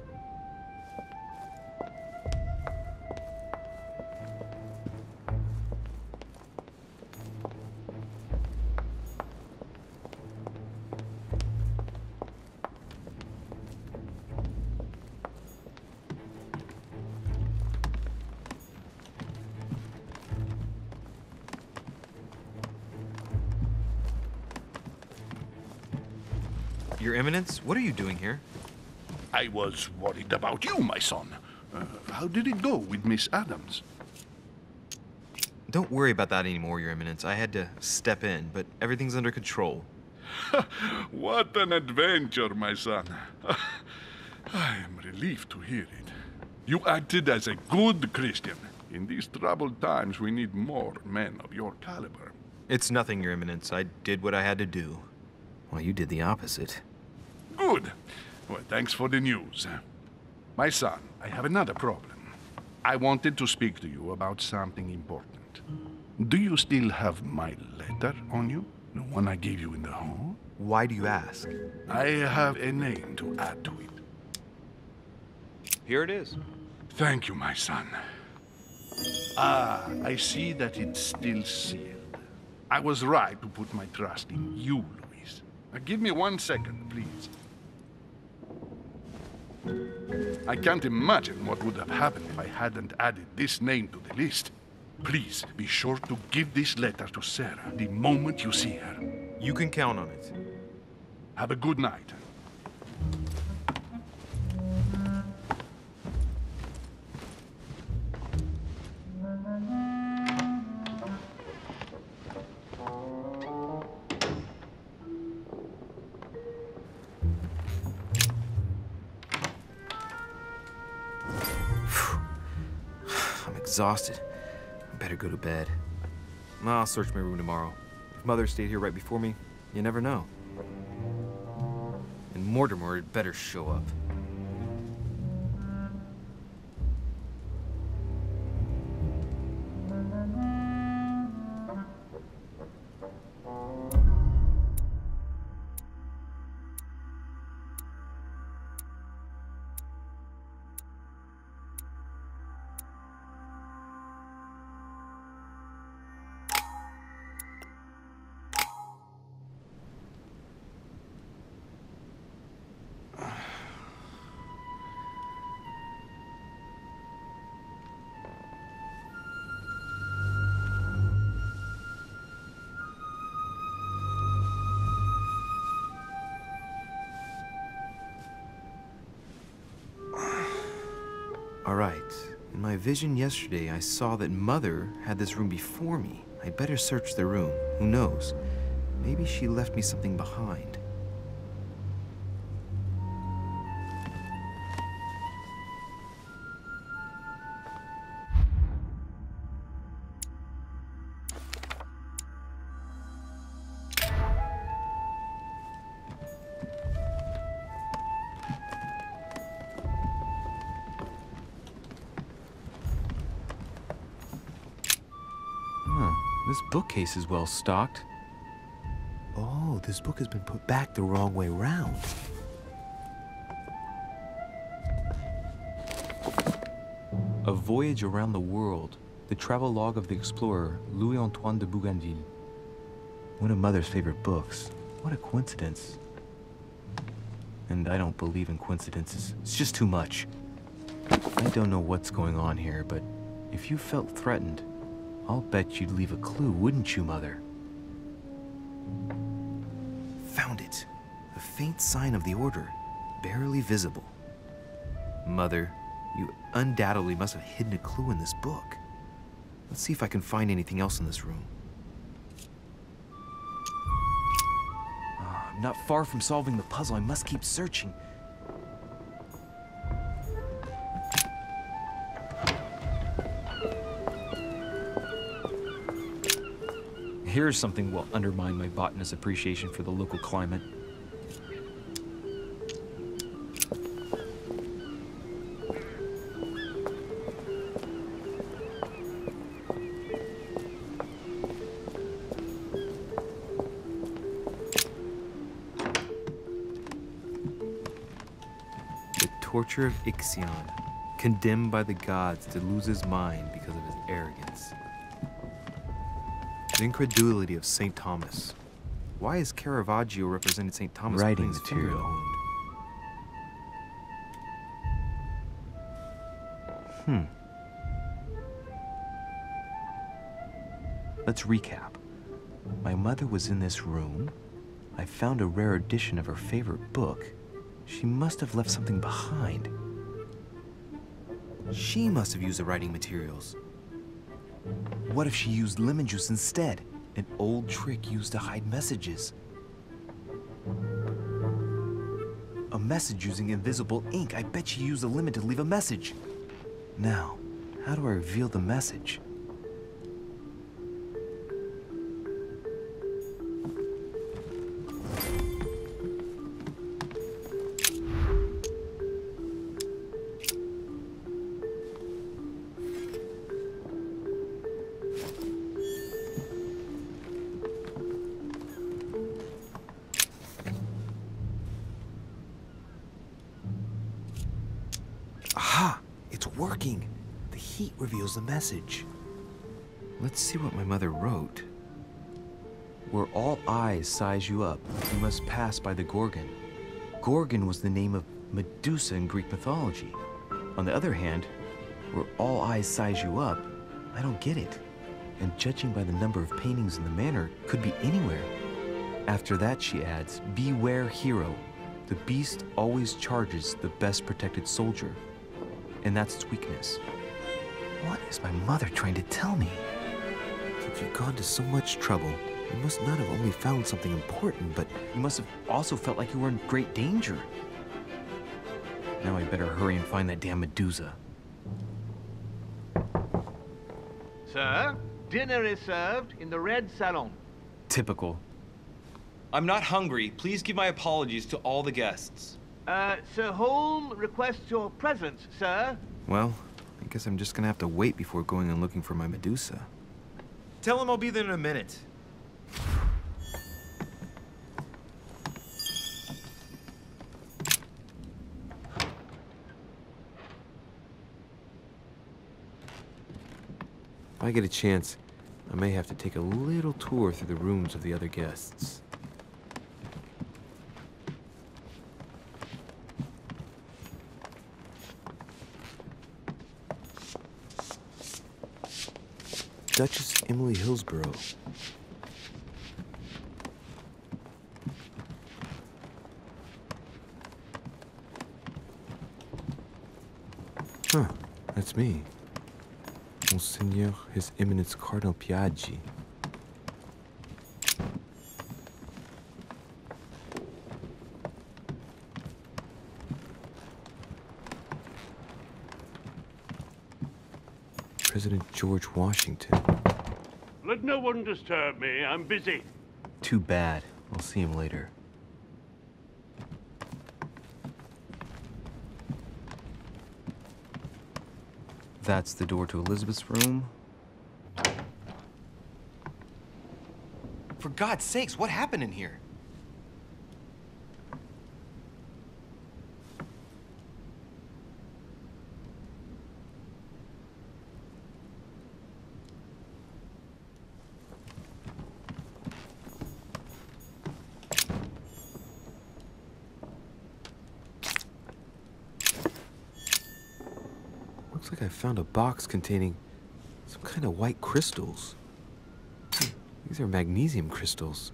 Speaker 14: Your Eminence, what are you doing here?
Speaker 7: I was worried about you, my son. How did it go with Miss Adams?
Speaker 14: Don't worry about that anymore, Your Eminence. I had to step in, but everything's under control.
Speaker 7: What an adventure, my son. I am relieved to hear it. You acted as a good Christian. In these troubled times, we need more men of your caliber.
Speaker 14: It's nothing, Your Eminence. I did what I had to do.
Speaker 8: Well, you did the opposite.
Speaker 7: Good. Well, thanks for the news. My son, I have another problem. I wanted to speak to you about something important. Do you still have my letter on you? The one I gave you in the hall?
Speaker 14: Why do you ask?
Speaker 7: I have a name to add to it.
Speaker 14: Here it is.
Speaker 7: Thank you, my son. Ah, I see that it's still sealed. I was right to put my trust in you, Luis. Now, give me 1 second, please. I can't imagine what would have happened if I hadn't added this name to the list. Please, be sure to give this letter to Sarah the moment you see her.
Speaker 14: You can count on it.
Speaker 7: Have a good night.
Speaker 5: Exhausted. I better go to bed. I'll search my room tomorrow. If Mother stayed here right before me, you never know. And Mortimer had better show up. All right. In my vision yesterday, I saw that Mother had this room before me. I'd better search the room. Who knows? Maybe she left me something behind. This bookcase is well stocked.
Speaker 8: Oh, this book has been put back the wrong way round.
Speaker 5: A Voyage Around the World, the travelogue of the explorer Louis-Antoine de Bougainville.
Speaker 8: One of Mother's favorite books. What a coincidence.
Speaker 5: And I don't believe in coincidences. It's just too much. I don't know what's going on here, but if you felt threatened, I'll bet you'd leave a clue, wouldn't you, Mother?
Speaker 8: Found it. A faint sign of the Order, barely visible.
Speaker 5: Mother, you undoubtedly must have hidden a clue in this book. Let's see if I can find anything else in this room. I'm not far from solving the puzzle. I must keep searching. Here's something will undermine my botanist's appreciation for the local climate. The torture of Ixion, condemned by the gods to lose his mind because of his arrogance. The incredulity of St. Thomas. Why is Caravaggio represented St. Thomas
Speaker 8: Writing
Speaker 5: putting his finger in the
Speaker 8: material.
Speaker 5: wound?
Speaker 8: Let's recap. My mother was in this room. I found a rare edition of her favorite book. She must have left something behind.
Speaker 5: She must have used the writing materials.
Speaker 8: What if she used lemon juice instead? An old trick used to hide messages. A message using invisible ink. I bet she used a lemon to leave a message. Now, how do I reveal the message? Aha! It's working! The heat reveals the message. Let's see what my mother wrote. Where all eyes size you up, you must pass by the Gorgon. Gorgon was the name of Medusa in Greek mythology. On the other hand, where all eyes size you up, I don't get it. And judging by the number of paintings in the manor, could be anywhere. After that, she adds, beware hero. The beast always charges the best protected soldier. And that's its weakness. What is my mother trying to tell me? If you've gone to so much trouble, you must not have only found something important, but you must have also felt like you were in great danger. Now I better hurry and find that damn Medusa.
Speaker 3: Sir, dinner is served in the Red Salon.
Speaker 5: Typical.
Speaker 14: I'm not hungry. Please give my apologies to all the guests.
Speaker 3: Sir Holm requests your presence, sir.
Speaker 5: Well, I guess I'm just gonna have to wait before going and looking for my Medusa.
Speaker 14: Tell him I'll be there in a minute.
Speaker 5: If I get a chance, I may have to take a little tour through the rooms of the other guests. Duchess Emily Hillsborough. Huh, that's me. Monseigneur His Eminence Cardinal Piaggi. President George Washington.
Speaker 9: Let no one disturb me. I'm busy.
Speaker 5: Too bad. I'll see him later. That's the door to Elizabeth's room.
Speaker 4: For God's sakes, what happened in here?
Speaker 5: Looks like I found a box containing some kind of white crystals. These are magnesium crystals,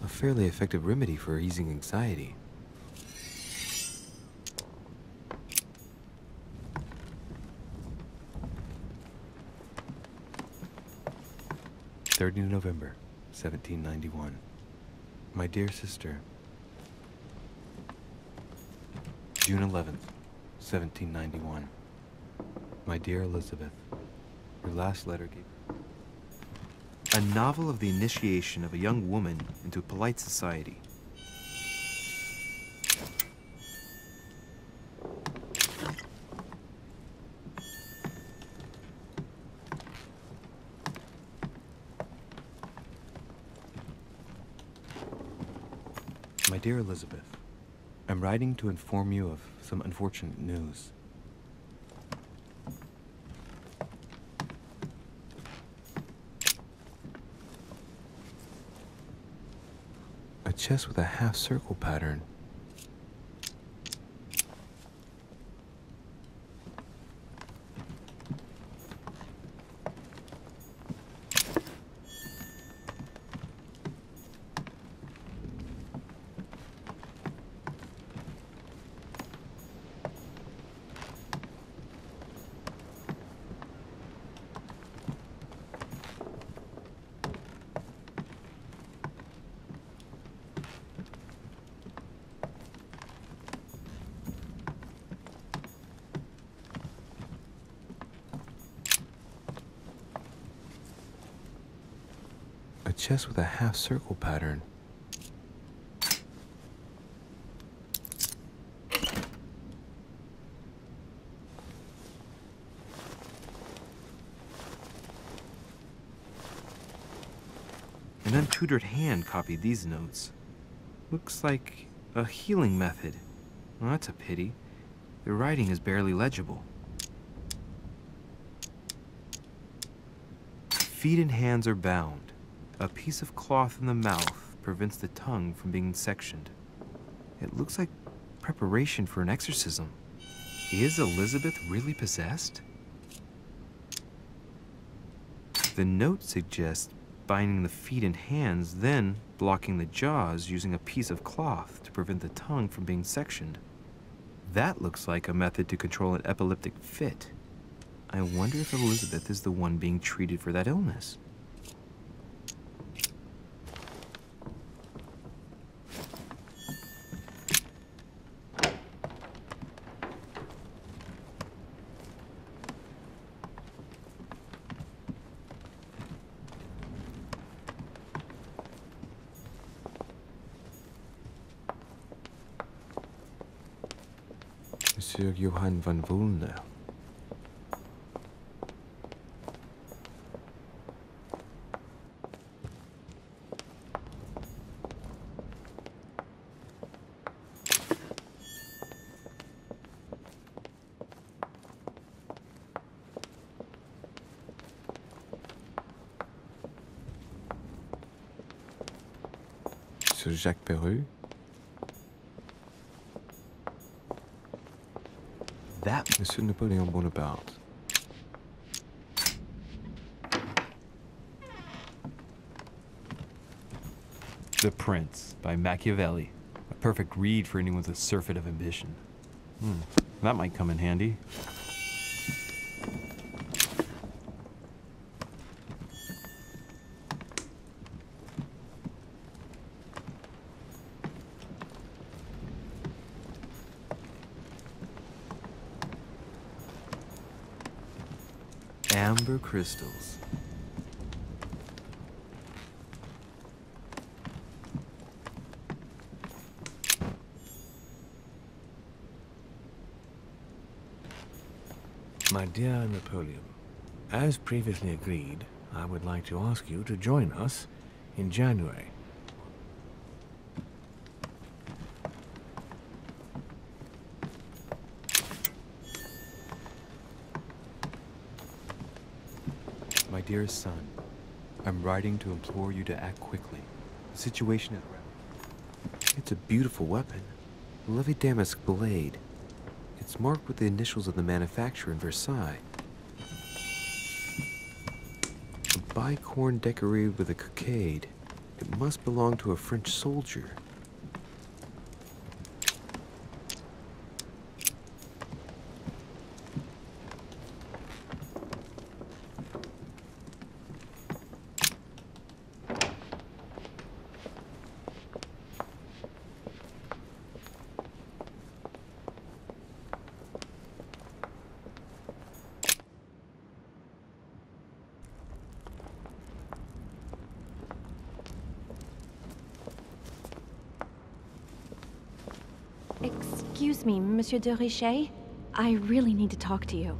Speaker 5: a fairly effective remedy for easing anxiety. November 1791. My dear sister. June 11th, 1791. My dear Elizabeth, your last letter gave... A novel of the initiation of a young woman into polite society. My dear Elizabeth, I'm writing to inform you of some unfortunate news. A chest with a half-circle pattern. A chest with a half-circle pattern. An untutored hand copied these notes. Looks like a healing method. Well, that's a pity. The writing is barely legible. Feet and hands are bound. A piece of cloth in the mouth prevents the tongue from being sectioned. It looks like preparation for an exorcism. Is Elizabeth really possessed? The note suggests binding the feet and hands, then blocking the jaws using a piece of cloth to prevent the tongue from being sectioned. That looks like a method to control an epileptic fit. I wonder if Elizabeth is the one being treated for that illness. Monsieur Johann van Wulner. Monsieur Jacques Perru. That Monsieur Napoleon Bonaparte. The Prince by Machiavelli. A perfect read for anyone with a surfeit of ambition. That might come in handy. Amber crystals.
Speaker 3: My dear Napoleon, as previously agreed, I would like to ask you to join us in January.
Speaker 5: My dearest son, I'm writing to implore you to act quickly. The situation is... It's a beautiful weapon. A lovely damask blade. It's marked with the initials of the manufacturer in Versailles. A bicorn decorated with a cockade. It must belong to a French soldier.
Speaker 12: Excuse me, Monsieur de Richet? I really need to talk to you.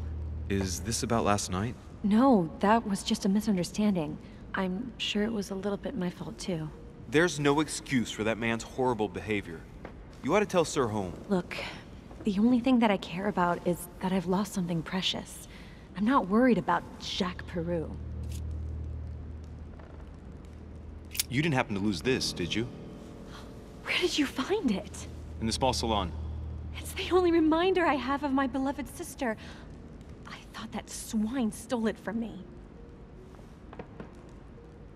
Speaker 5: Is this about last night?
Speaker 12: No, that was just a misunderstanding. I'm sure it was a little bit my fault, too.
Speaker 10: There's no excuse for that man's horrible behavior. You ought to tell Sir Holm.
Speaker 12: Look, the only thing that I care about is that I've lost something precious. I'm not worried about Jacques Peru.
Speaker 10: You didn't happen to lose this, did you?
Speaker 12: Where did you find it?
Speaker 10: In the small salon.
Speaker 12: It's the only reminder I have of my beloved sister. I thought that swine stole it from me.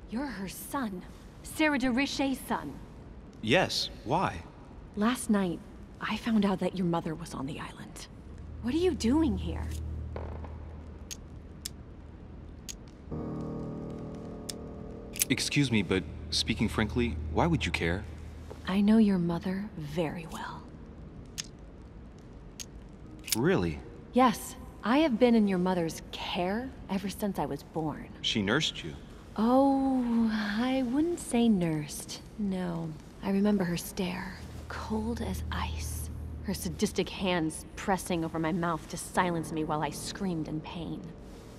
Speaker 12: You're her son. Sarah de Richet's son.
Speaker 10: Yes, why?
Speaker 12: Last night, I found out that your mother was on the island. What are you doing here?
Speaker 10: Excuse me, but speaking frankly, why would you care?
Speaker 12: I know your mother very well.
Speaker 10: Really?
Speaker 12: Yes, I have been in your mother's care ever since I was born.
Speaker 10: She nursed you.
Speaker 12: Oh, I wouldn't say nursed. No, I remember her stare, cold as ice. Her sadistic hands pressing over my mouth to silence me while I screamed in pain.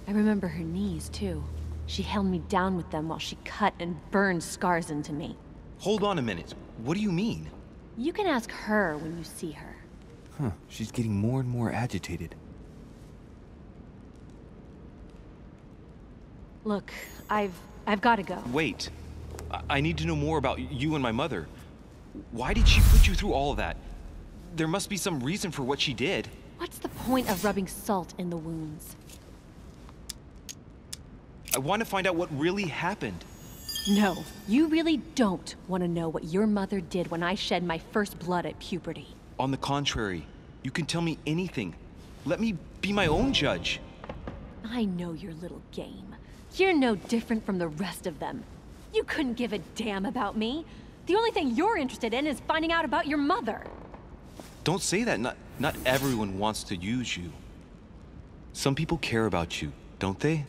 Speaker 12: I remember her knees, too. She held me down with them while she cut and burned scars into me.
Speaker 10: Hold on a minute. What do you mean?
Speaker 12: You can ask her when you see her.
Speaker 8: Huh, she's getting more and more agitated.
Speaker 12: Look, I've got to go.
Speaker 10: Wait. I need to know more about you and my mother. Why did she put you through all of that? There must be some reason for what she did.
Speaker 12: What's the point of rubbing salt in the wounds?
Speaker 10: I want to find out what really happened.
Speaker 12: No, you really don't want to know what your mother did when I shed my first blood at puberty.
Speaker 10: On the contrary, you can tell me anything. Let me be my own judge.
Speaker 12: I know your little game. You're no different from the rest of them. You couldn't give a damn about me. The only thing you're interested in is finding out about your mother.
Speaker 10: Don't say that. Not everyone wants to use you. Some people care about you, don't they?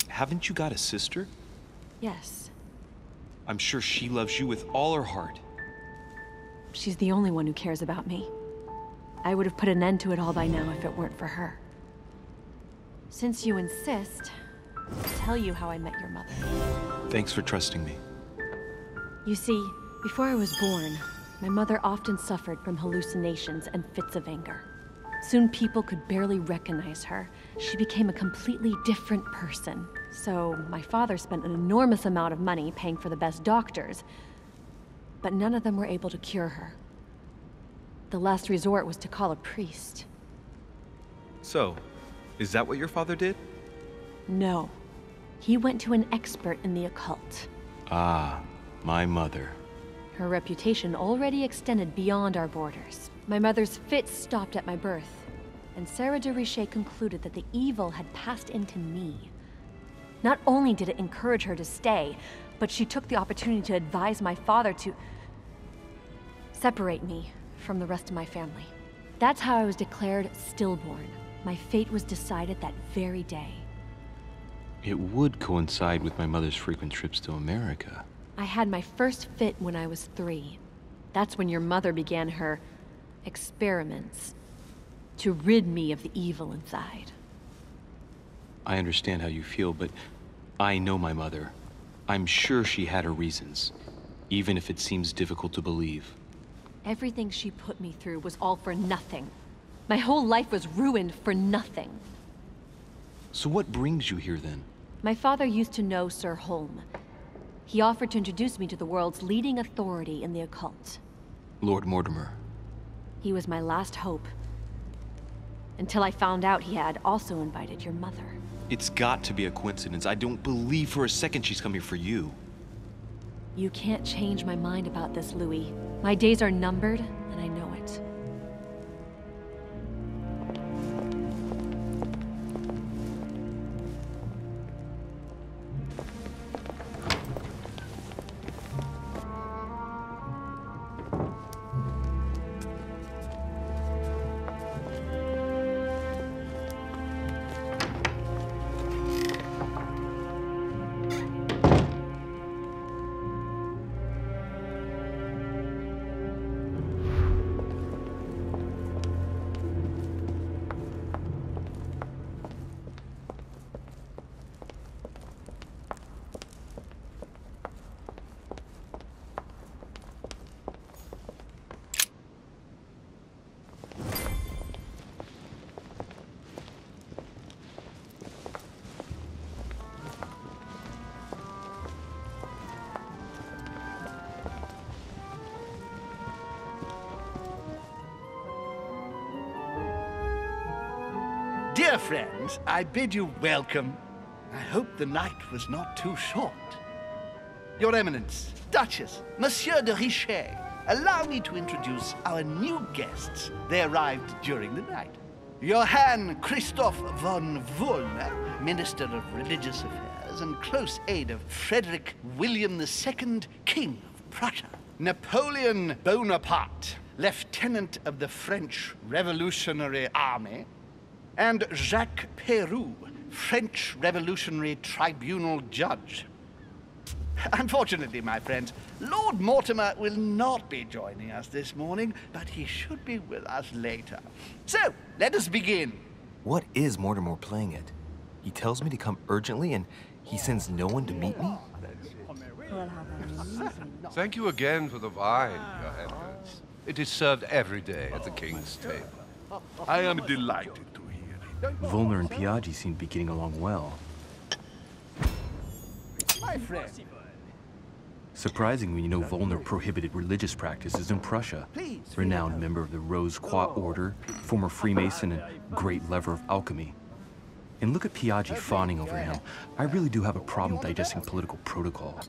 Speaker 10: Haven't you got a sister?
Speaker 12: Yes.
Speaker 10: I'm sure she loves you with all her heart.
Speaker 12: She's the only one who cares about me. I would have put an end to it all by now if it weren't for her. Since you insist, I'll tell you how I met your mother.
Speaker 10: Thanks for trusting me.
Speaker 12: You see, before I was born, my mother often suffered from hallucinations and fits of anger. Soon people could barely recognize her. She became a completely different person. So my father spent an enormous amount of money paying for the best doctors, but none of them were able to cure her. The last resort was to call a priest.
Speaker 10: So, is that what your father did?
Speaker 12: No. He went to an expert in the occult.
Speaker 10: Ah, my mother.
Speaker 12: Her reputation already extended beyond our borders. My mother's fits stopped at my birth, and Sarah de Richet concluded that the evil had passed into me. Not only did it encourage her to stay, but she took the opportunity to advise my father to separate me from the rest of my family. That's how I was declared stillborn. My fate was decided that very day.
Speaker 10: It would coincide with my mother's frequent trips to America.
Speaker 12: I had my first fit when I was 3. That's when your mother began her experiments to rid me of the evil inside.
Speaker 10: I understand how you feel, but I know my mother. I'm sure she had her reasons, even if it seems difficult to believe.
Speaker 12: Everything she put me through was all for nothing. My whole life was ruined for nothing.
Speaker 10: So what brings you here then?
Speaker 12: My father used to know Sir Holm. He offered to introduce me to the world's leading authority in the occult.
Speaker 10: Lord Mortimer.
Speaker 12: He was my last hope. Until I found out he had also invited your mother.
Speaker 10: It's got to be a coincidence. I don't believe for a second she's coming for you.
Speaker 12: You can't change my mind about this, Louis. My days are numbered, and I know it.
Speaker 11: Dear friends, I bid you welcome. I hope the night was not too short. Your Eminence, Duchess, Monsieur de Richet, allow me to introduce our new guests. They arrived during the night. Johann Christoph von Wollner, Minister of Religious Affairs and close aide of Frederick William II, King of Prussia. Napoleon Bonaparte, Lieutenant of the French Revolutionary Army. And Jacques Peroux, French Revolutionary Tribunal Judge. Unfortunately, my friends, Lord Mortimer will not be joining us this morning, but he should be with us later. So, let us begin.
Speaker 8: What is Mortimer playing at? He tells me to come urgently and he sends no one to meet me?
Speaker 15: Thank you again for the wine, Your Eminence. It is served every day at the king's table.
Speaker 7: I am delighted to hear it.
Speaker 8: Wollner and Piaggi seem to be getting along well.
Speaker 11: My friend.
Speaker 8: Surprising when you know Wollner prohibited religious practices in Prussia. Renowned member of the Rose-Croix Order, former Freemason, and great lover of alchemy. And look at Piaggi fawning over him. I really do have a problem digesting political protocol.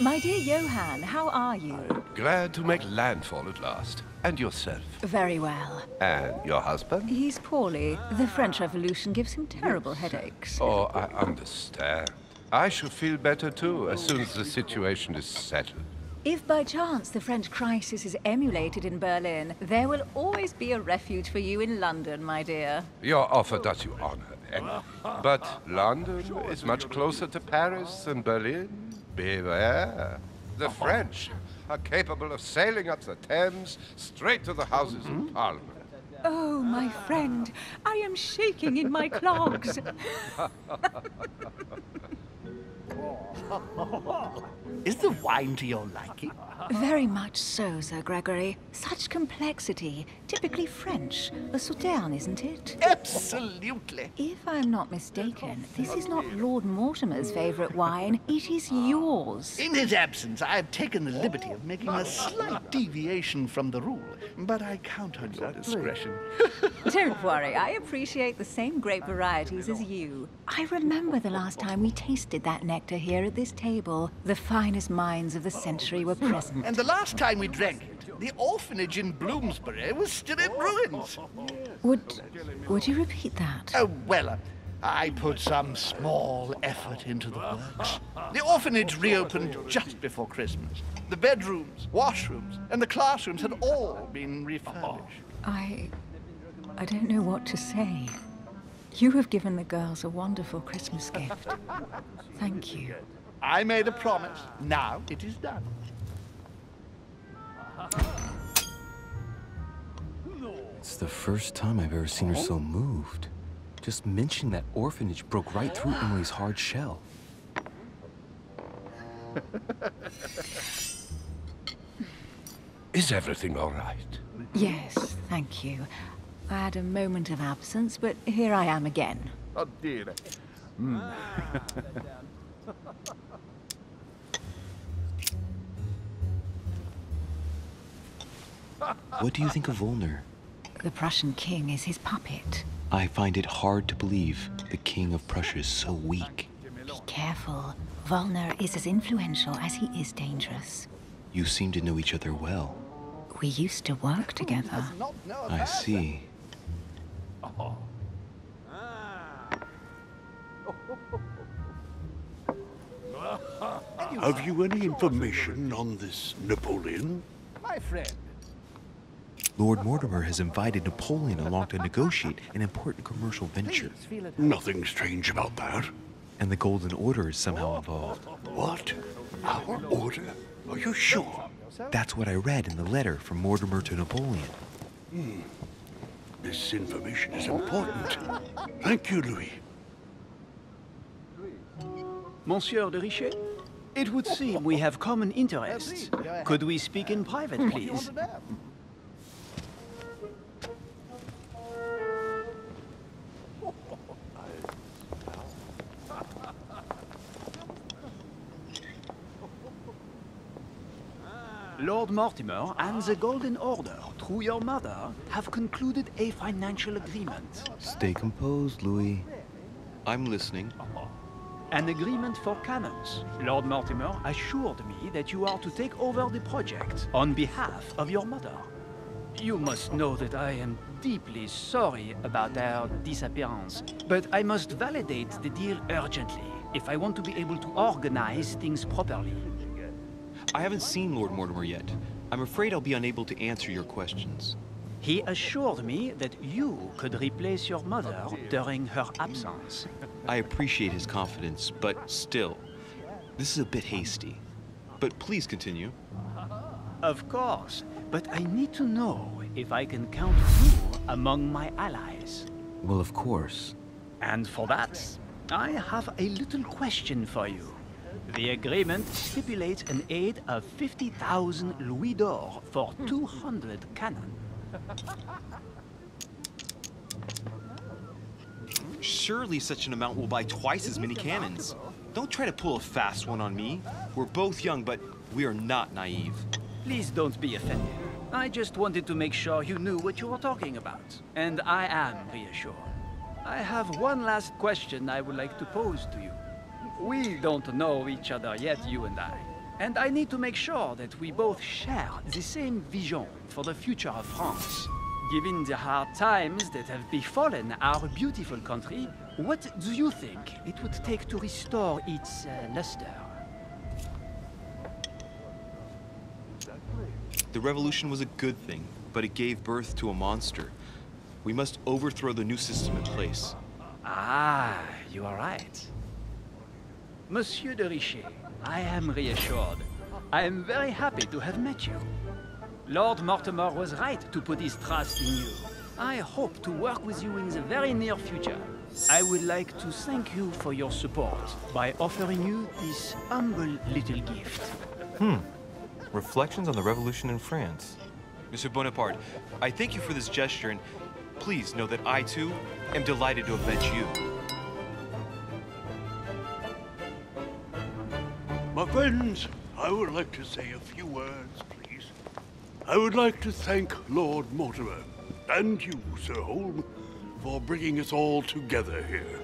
Speaker 6: My dear Johann, how are you?
Speaker 15: Glad to make landfall at last. And yourself?
Speaker 6: Very well.
Speaker 15: And your husband?
Speaker 6: He's poorly. The French Revolution gives him terrible headaches.
Speaker 15: Oh, I understand. I shall feel better too, as soon as the situation is settled.
Speaker 6: If by chance the French crisis is emulated in Berlin, there will always be a refuge for you in London, my dear.
Speaker 15: Your offer does you honor, then. But London is much closer to Paris than Berlin. Beware. The French are capable of sailing up the Thames straight to the Houses of Parliament.
Speaker 6: Oh, my friend, I am shaking in my clogs.
Speaker 11: Is the wine to your liking?
Speaker 6: Very much so, Sir Gregory. Such complexity. Typically French. A Sauterne, isn't it?
Speaker 11: Absolutely.
Speaker 6: If I'm not mistaken, this is not Lord Mortimer's favorite wine. It is yours.
Speaker 11: In his absence, I have taken the liberty of making a slight deviation from the rule, but I count on your discretion.
Speaker 6: Don't worry, I appreciate the same grape varieties as you. I remember the last time we tasted that nectar here at this table. The finest minds of the century were present.
Speaker 11: And the last time we drank it, the orphanage in Bloomsbury was still in ruins.
Speaker 6: Would you repeat that?
Speaker 11: Oh, well, I put some small effort into the works. The orphanage reopened just before Christmas. The bedrooms, washrooms, and the classrooms had all been refurbished.
Speaker 6: I don't know what to say. You have given the girls a wonderful Christmas gift. Thank you.
Speaker 11: I made a promise. Now it is done.
Speaker 8: It's the first time I've ever seen her so moved. Just mentioning that orphanage broke right through Emily's hard shell.
Speaker 15: Is everything all right?
Speaker 6: Yes, thank you. I had a moment of absence, but here I am again.
Speaker 7: Oh, dear.
Speaker 8: What do you think of Wollner?
Speaker 6: The Prussian king is his puppet.
Speaker 8: I find it hard to believe the king of Prussia is so weak.
Speaker 6: Be careful. Wollner is as influential as he is dangerous.
Speaker 8: You seem to know each other well.
Speaker 6: We used to work together.
Speaker 8: I see.
Speaker 9: Have you any information on this Napoleon?
Speaker 11: My friend.
Speaker 8: Lord Mortimer has invited Napoleon along to negotiate an important commercial venture.
Speaker 9: Nothing strange about that.
Speaker 8: And the Golden Order is somehow involved.
Speaker 9: What? Our order? Are you sure?
Speaker 8: That's what I read in the letter from Mortimer to Napoleon.
Speaker 9: This information is important. Thank you, Louis.
Speaker 13: Monsieur de Richet, it would seem we have common interests. Could we speak in private, please? Lord Mortimer and the Golden Order, through your mother, have concluded a financial agreement.
Speaker 8: Stay composed, Louis.
Speaker 10: I'm listening.
Speaker 13: An agreement for cannons. Lord Mortimer assured me that you are to take over the project on behalf of your mother. You must know that I am deeply sorry about their disappearance, but I must validate the deal urgently if I want to be able to organize things properly.
Speaker 10: I haven't seen Lord Mortimer yet. I'm afraid I'll be unable to answer your questions.
Speaker 13: He assured me that you could replace your mother during her absence.
Speaker 10: I appreciate his confidence, but still, this is a bit hasty. But please continue.
Speaker 13: Of course, but I need to know if I can count you among my allies.
Speaker 8: Well, of course.
Speaker 13: And for that, I have a little question for you. The agreement stipulates an aid of 50,000 louis d'or for 200 cannon.
Speaker 10: Surely such an amount will buy twice as many cannons. Don't try to pull a fast one on me. We're both young, but we are not naive.
Speaker 13: Please don't be offended. I just wanted to make sure you knew what you were talking about. And I am reassured. I have one last question I would like to pose to you. We don't know each other yet, you and I. And I need to make sure that we both share the same vision for the future of France. Given the hard times that have befallen our beautiful country, what do you think it would take to restore its luster?
Speaker 10: The revolution was a good thing, but it gave birth to a monster. We must overthrow the new system in place.
Speaker 13: Ah, you are right. Monsieur de Richet, I am reassured. I am very happy to have met you. Lord Mortimer was right to put his trust in you. I hope to work with you in the very near future. I would like to thank you for your support by offering you this humble little gift.
Speaker 5: Reflections on the Revolution in France.
Speaker 10: Monsieur Bonaparte, I thank you for this gesture, and please know that I, too, am delighted to have met you.
Speaker 9: My friends, I would like to say a few words, please. I would like to thank Lord Mortimer, and you, Sir Holm, for bringing us all together here.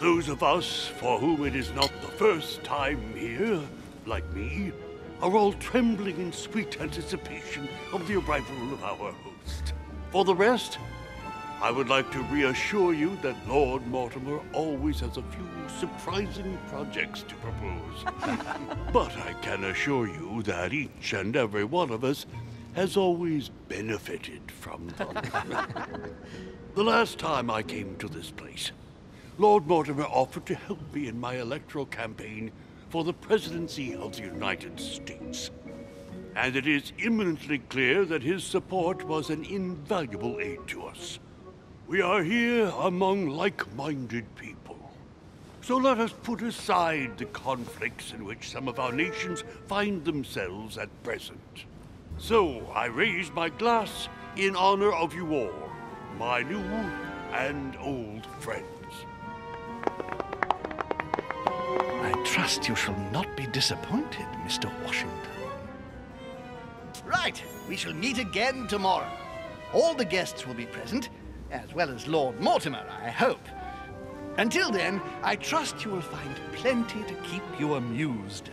Speaker 9: Those of us for whom it is not the first time here, like me, are all trembling in sweet anticipation of the arrival of our host. For the rest, I would like to reassure you that Lord Mortimer always has a few surprising projects to propose. But I can assure you that each and every one of us has always benefited from them. The last time I came to this place, Lord Mortimer offered to help me in my electoral campaign for the presidency of the United States. And it is imminently clear that his support was an invaluable aid to us. We are here among like-minded people. So let us put aside the conflicts in which some of our nations find themselves at present. So I raise my glass in honor of you all, my new and old friends.
Speaker 11: I trust you shall not be disappointed, Mr. Washington. Right, we shall meet again tomorrow. All the guests will be present, as well as Lord Mortimer, I hope. Until then, I trust you will find plenty to keep you amused.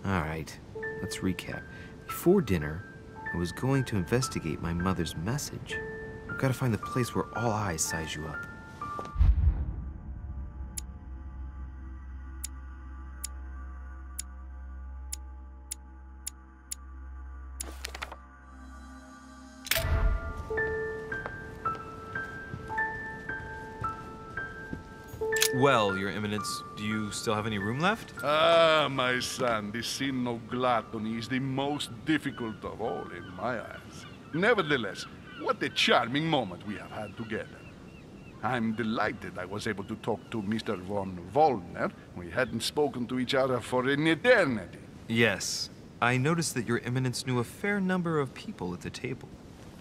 Speaker 8: All right, let's recap. Before dinner, I was going to investigate my mother's message. I've got to find the place where all eyes size you up.
Speaker 10: Well, Your Eminence, do you still have any room left?
Speaker 7: Ah, my son, the sin of gluttony is the most difficult of all in my eyes. Nevertheless, what a charming moment we have had together. I'm delighted I was able to talk to Mr. von Wollner. We hadn't spoken to each other for an eternity.
Speaker 10: Yes. I noticed that Your Eminence knew a fair number of people at the table.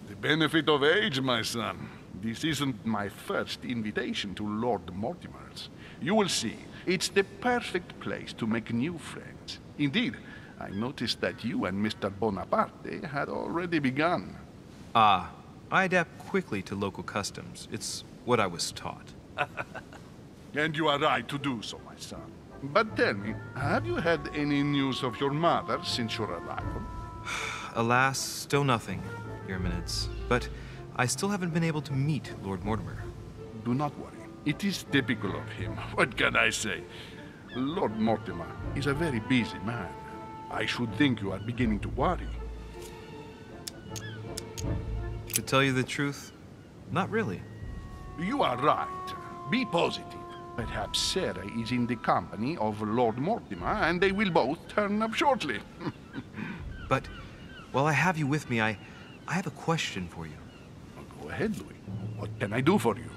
Speaker 7: The benefit of age, my son. This isn't my first invitation to Lord Mortimer's. You will see, it's the perfect place to make new friends. Indeed, I noticed that you and Mr. Bonaparte had already begun.
Speaker 10: Ah, I adapt quickly to local customs. It's what I was taught.
Speaker 7: And you are right to do so, my son. But tell me, have you had any news of your mother since your arrival?
Speaker 10: Alas, still nothing, Your Eminence. But I still haven't been able to meet Lord Mortimer.
Speaker 7: Do not worry. It is typical of him. What can I say? Lord Mortimer is a very busy man. I should think you are beginning to worry.
Speaker 10: To tell you the truth, not really.
Speaker 7: You are right. Be positive. Perhaps Sarah is in the company of Lord Mortimer, and they will both turn up shortly.
Speaker 10: But while I have you with me, I have a question for you.
Speaker 7: Go ahead, Louis. What can I do for you?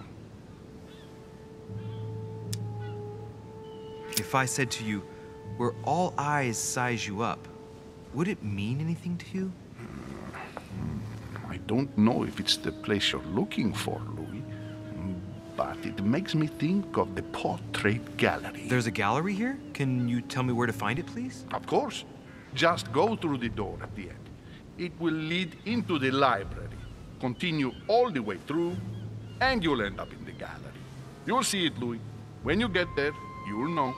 Speaker 10: If I said to you, where all eyes size you up, would it mean anything to you?
Speaker 7: I don't know if it's the place you're looking for, Louis, but it makes me think of the portrait gallery.
Speaker 10: There's a gallery here? Can you tell me where to find it, please?
Speaker 7: Of course. Just go through the door at the end. It will lead into the library. Continue all the way through, and you'll end up in the gallery. You'll see it, Louis. When you get there, you'll know.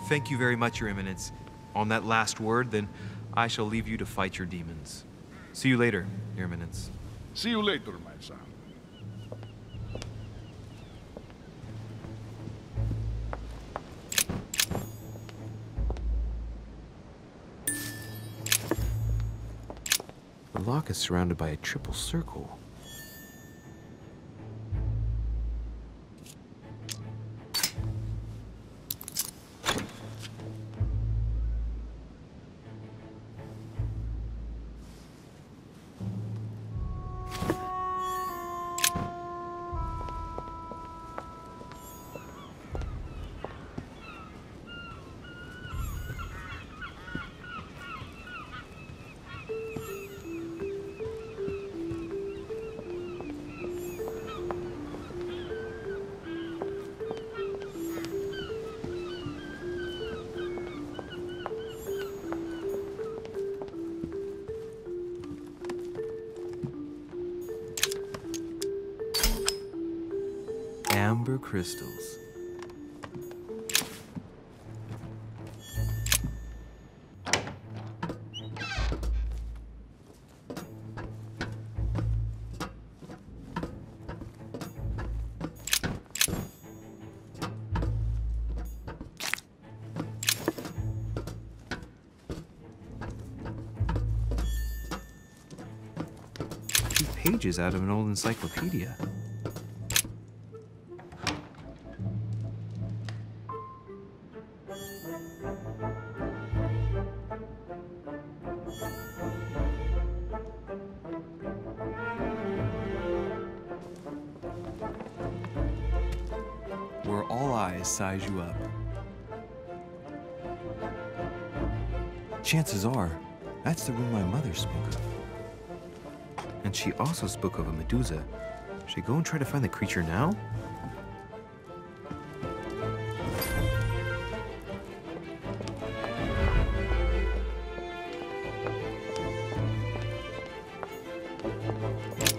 Speaker 10: Thank you very much, Your Eminence. On that last word, then, I shall leave you to fight your demons. See you later, Your Eminence.
Speaker 7: See you later, my son.
Speaker 5: The lock is surrounded by a triple circle. Amber crystals. Two pages out of an old encyclopedia. Where all eyes size you up. Chances are, that's the room my mother spoke of. And she also spoke of a Medusa. Should I go and try to find the creature now?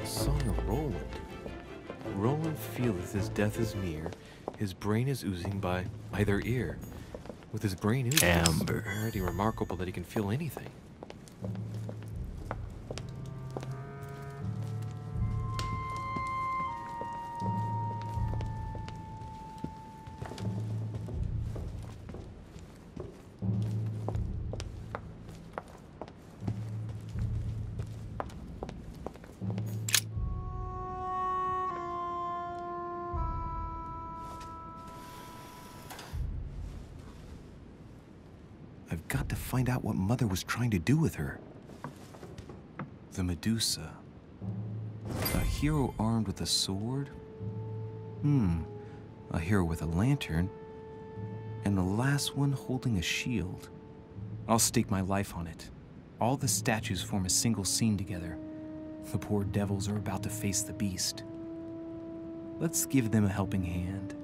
Speaker 5: Song of Roland. Roland feeleth his death is near. His brain is oozing by either ear. With his brain oozing, Amber. It's already remarkable that he can feel anything.
Speaker 8: I've got to find out what Mother was trying to do with her. The Medusa. A hero armed with a sword? A hero with a lantern. And the last one holding a shield. I'll stake my life on it. All the statues form a single scene together. The poor devils are about to face the beast. Let's give them a helping hand.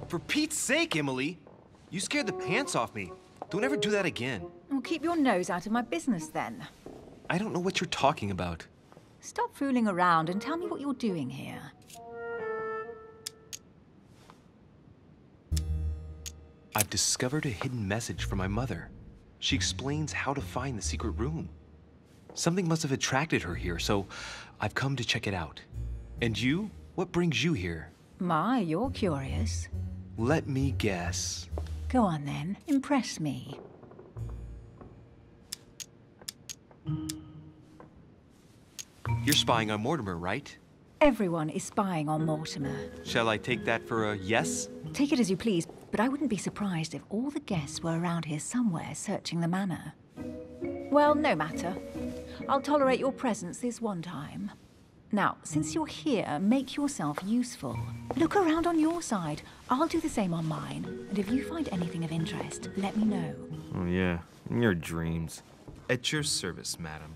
Speaker 10: For Pete's sake, Emily! You scared the pants off me. Don't ever do that again.
Speaker 6: Well, keep your nose out of my business, then.
Speaker 10: I don't know what you're talking about.
Speaker 6: Stop fooling around and tell me what you're doing here.
Speaker 10: I've discovered a hidden message from my mother. She explains how to find the secret room. Something must have attracted her here, so I've come to check it out. And you? What brings you here?
Speaker 6: My, you're curious.
Speaker 10: Let me guess.
Speaker 6: Go on, then. Impress me.
Speaker 10: You're spying on Mortimer, right?
Speaker 6: Everyone is spying on Mortimer.
Speaker 10: Shall I take that for a yes?
Speaker 6: Take it as you please, but I wouldn't be surprised if all the guests were around here somewhere searching the manor. Well, no matter. I'll tolerate your presence this one time. Now, since you're here, make yourself useful. Look around on your side. I'll do the same on mine. And if you find anything of interest, let me know.
Speaker 5: Oh, yeah. In your dreams.
Speaker 10: At your service, madam.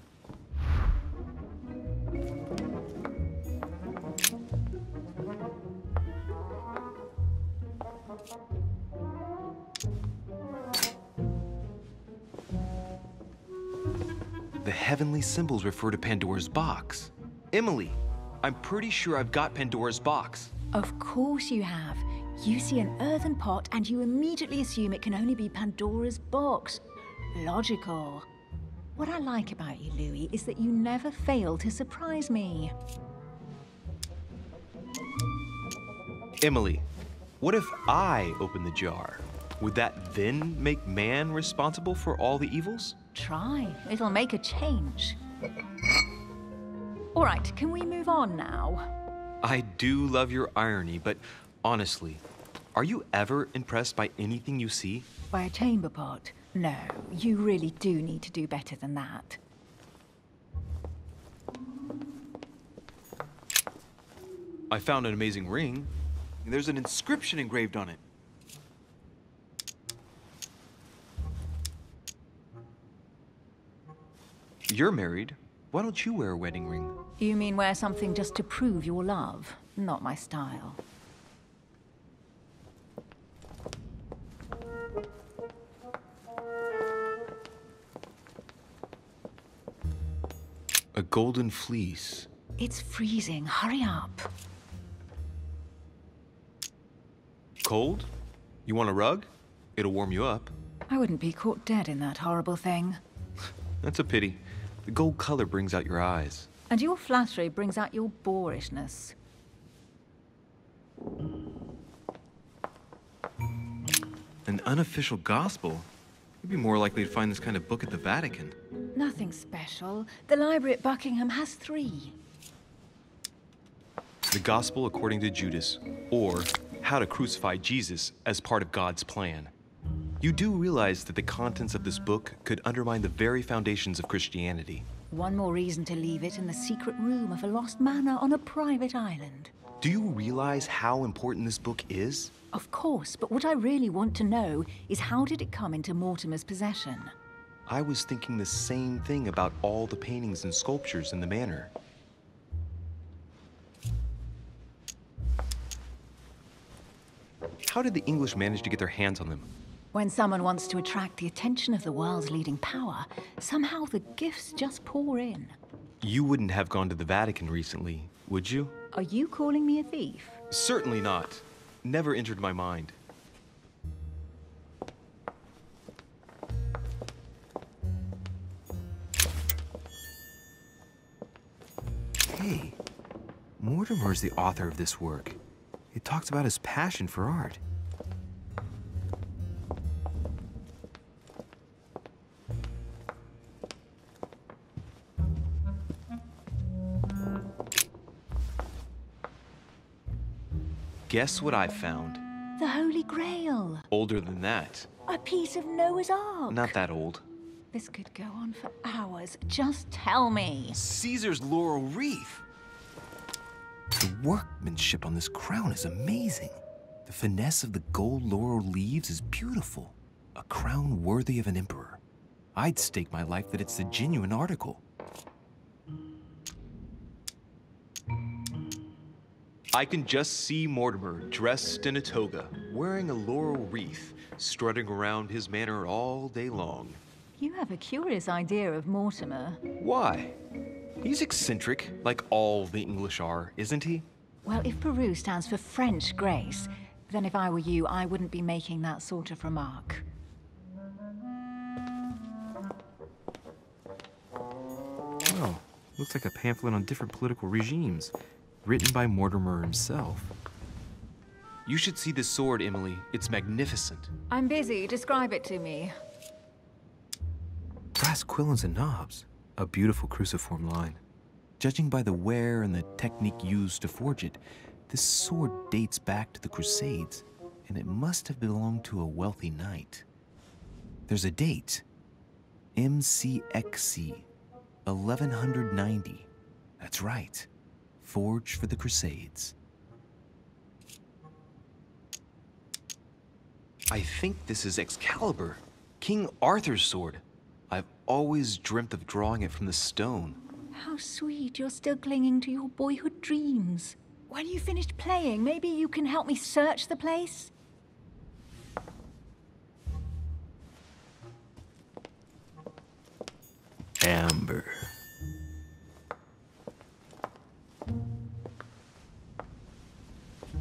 Speaker 10: The heavenly symbols refer to Pandora's box. Emily, I'm pretty sure I've got Pandora's box.
Speaker 6: Of course you have. You see an earthen pot and you immediately assume it can only be Pandora's box. Logical. What I like about you, Louis, is that you never fail to surprise me.
Speaker 10: Emily, what if I open the jar? Would that then make man responsible for all the evils?
Speaker 6: Try. It'll make a change. All right, can we move on now?
Speaker 10: I do love your irony, but honestly, are you ever impressed by anything you see?
Speaker 6: By a chamber pot? No, you really do need to do better than that.
Speaker 10: I found an amazing ring. There's an inscription engraved on it. You're married. Why don't you wear a wedding ring?
Speaker 6: You mean wear something just to prove your love? Not my style.
Speaker 10: A golden fleece.
Speaker 6: It's freezing. Hurry up.
Speaker 10: Cold? You want a rug? It'll warm you up.
Speaker 6: I wouldn't be caught dead in that horrible thing.
Speaker 10: That's a pity. The gold color brings out your eyes.
Speaker 6: And your flattery brings out your boorishness.
Speaker 10: An unofficial gospel? You'd be more likely to find this kind of book at the Vatican.
Speaker 6: Nothing special. The library at Buckingham has 3.
Speaker 10: The Gospel according to Judas, or How to Crucify Jesus as part of God's plan.
Speaker 5: You do realize that the contents of this book could undermine the very foundations of Christianity.
Speaker 6: One more reason to leave it in the secret room of a lost manor on a private island.
Speaker 5: Do you realize how important this book is?
Speaker 6: Of course, but what I really want to know is how did it come into Mortimer's possession?
Speaker 5: I was thinking the same thing about all the paintings and sculptures in the manor. How did the English manage to get their hands on them?
Speaker 6: When someone wants to attract the attention of the world's leading power, somehow the gifts just pour in.
Speaker 5: You wouldn't have gone to the Vatican recently, would you?
Speaker 6: Are you calling me a thief?
Speaker 5: Certainly not. Never entered my mind.
Speaker 8: Hey, Mortimer's the author of this work. It talks about his passion for art.
Speaker 5: Guess what I found?
Speaker 6: The Holy Grail.
Speaker 5: Older than that.
Speaker 6: A piece of Noah's Ark.
Speaker 5: Not that old.
Speaker 6: This could go on for hours. Just tell me.
Speaker 5: Caesar's laurel wreath.
Speaker 8: The workmanship on this crown is amazing. The finesse of the gold laurel leaves is beautiful. A crown worthy of an emperor. I'd stake my life that it's the genuine article.
Speaker 5: I can just see Mortimer dressed in a toga, wearing a laurel wreath, strutting around his manor all day long.
Speaker 6: You have a curious idea of Mortimer.
Speaker 5: Why? He's eccentric, like all the English are, isn't he?
Speaker 6: Well, if Peru stands for French grace, then if I were you, I wouldn't be making that sort of remark.
Speaker 8: Oh, looks like a pamphlet on different political regimes, written by Mortimer himself.
Speaker 5: You should see this sword, Emily. It's magnificent.
Speaker 6: I'm busy. Describe it to me.
Speaker 8: Brass quillons and knobs. A beautiful cruciform line. Judging by the wear and the technique used to forge it, this sword dates back to the Crusades, and it must have belonged to a wealthy knight. There's a date. MCXC, 1190. That's right. Forged for the Crusades.
Speaker 5: I think this is Excalibur, King Arthur's sword. I've always dreamt of drawing it from the stone.
Speaker 6: How sweet, you're still clinging to your boyhood dreams. When you finished playing, maybe you can help me search the place?
Speaker 8: Amber.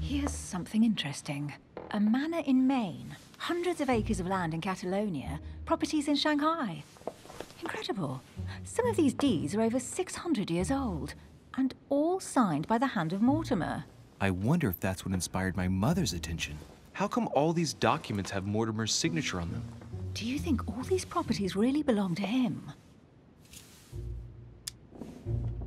Speaker 6: Here's something interesting. A manor in Maine, hundreds of acres of land in Catalonia, properties in Shanghai. Incredible. Some of these deeds are over 600 years old, and all signed by the hand of Mortimer.
Speaker 8: I wonder if that's what inspired my mother's attention.
Speaker 5: How come all these documents have Mortimer's signature on them?
Speaker 6: Do you think all these properties really belong to him?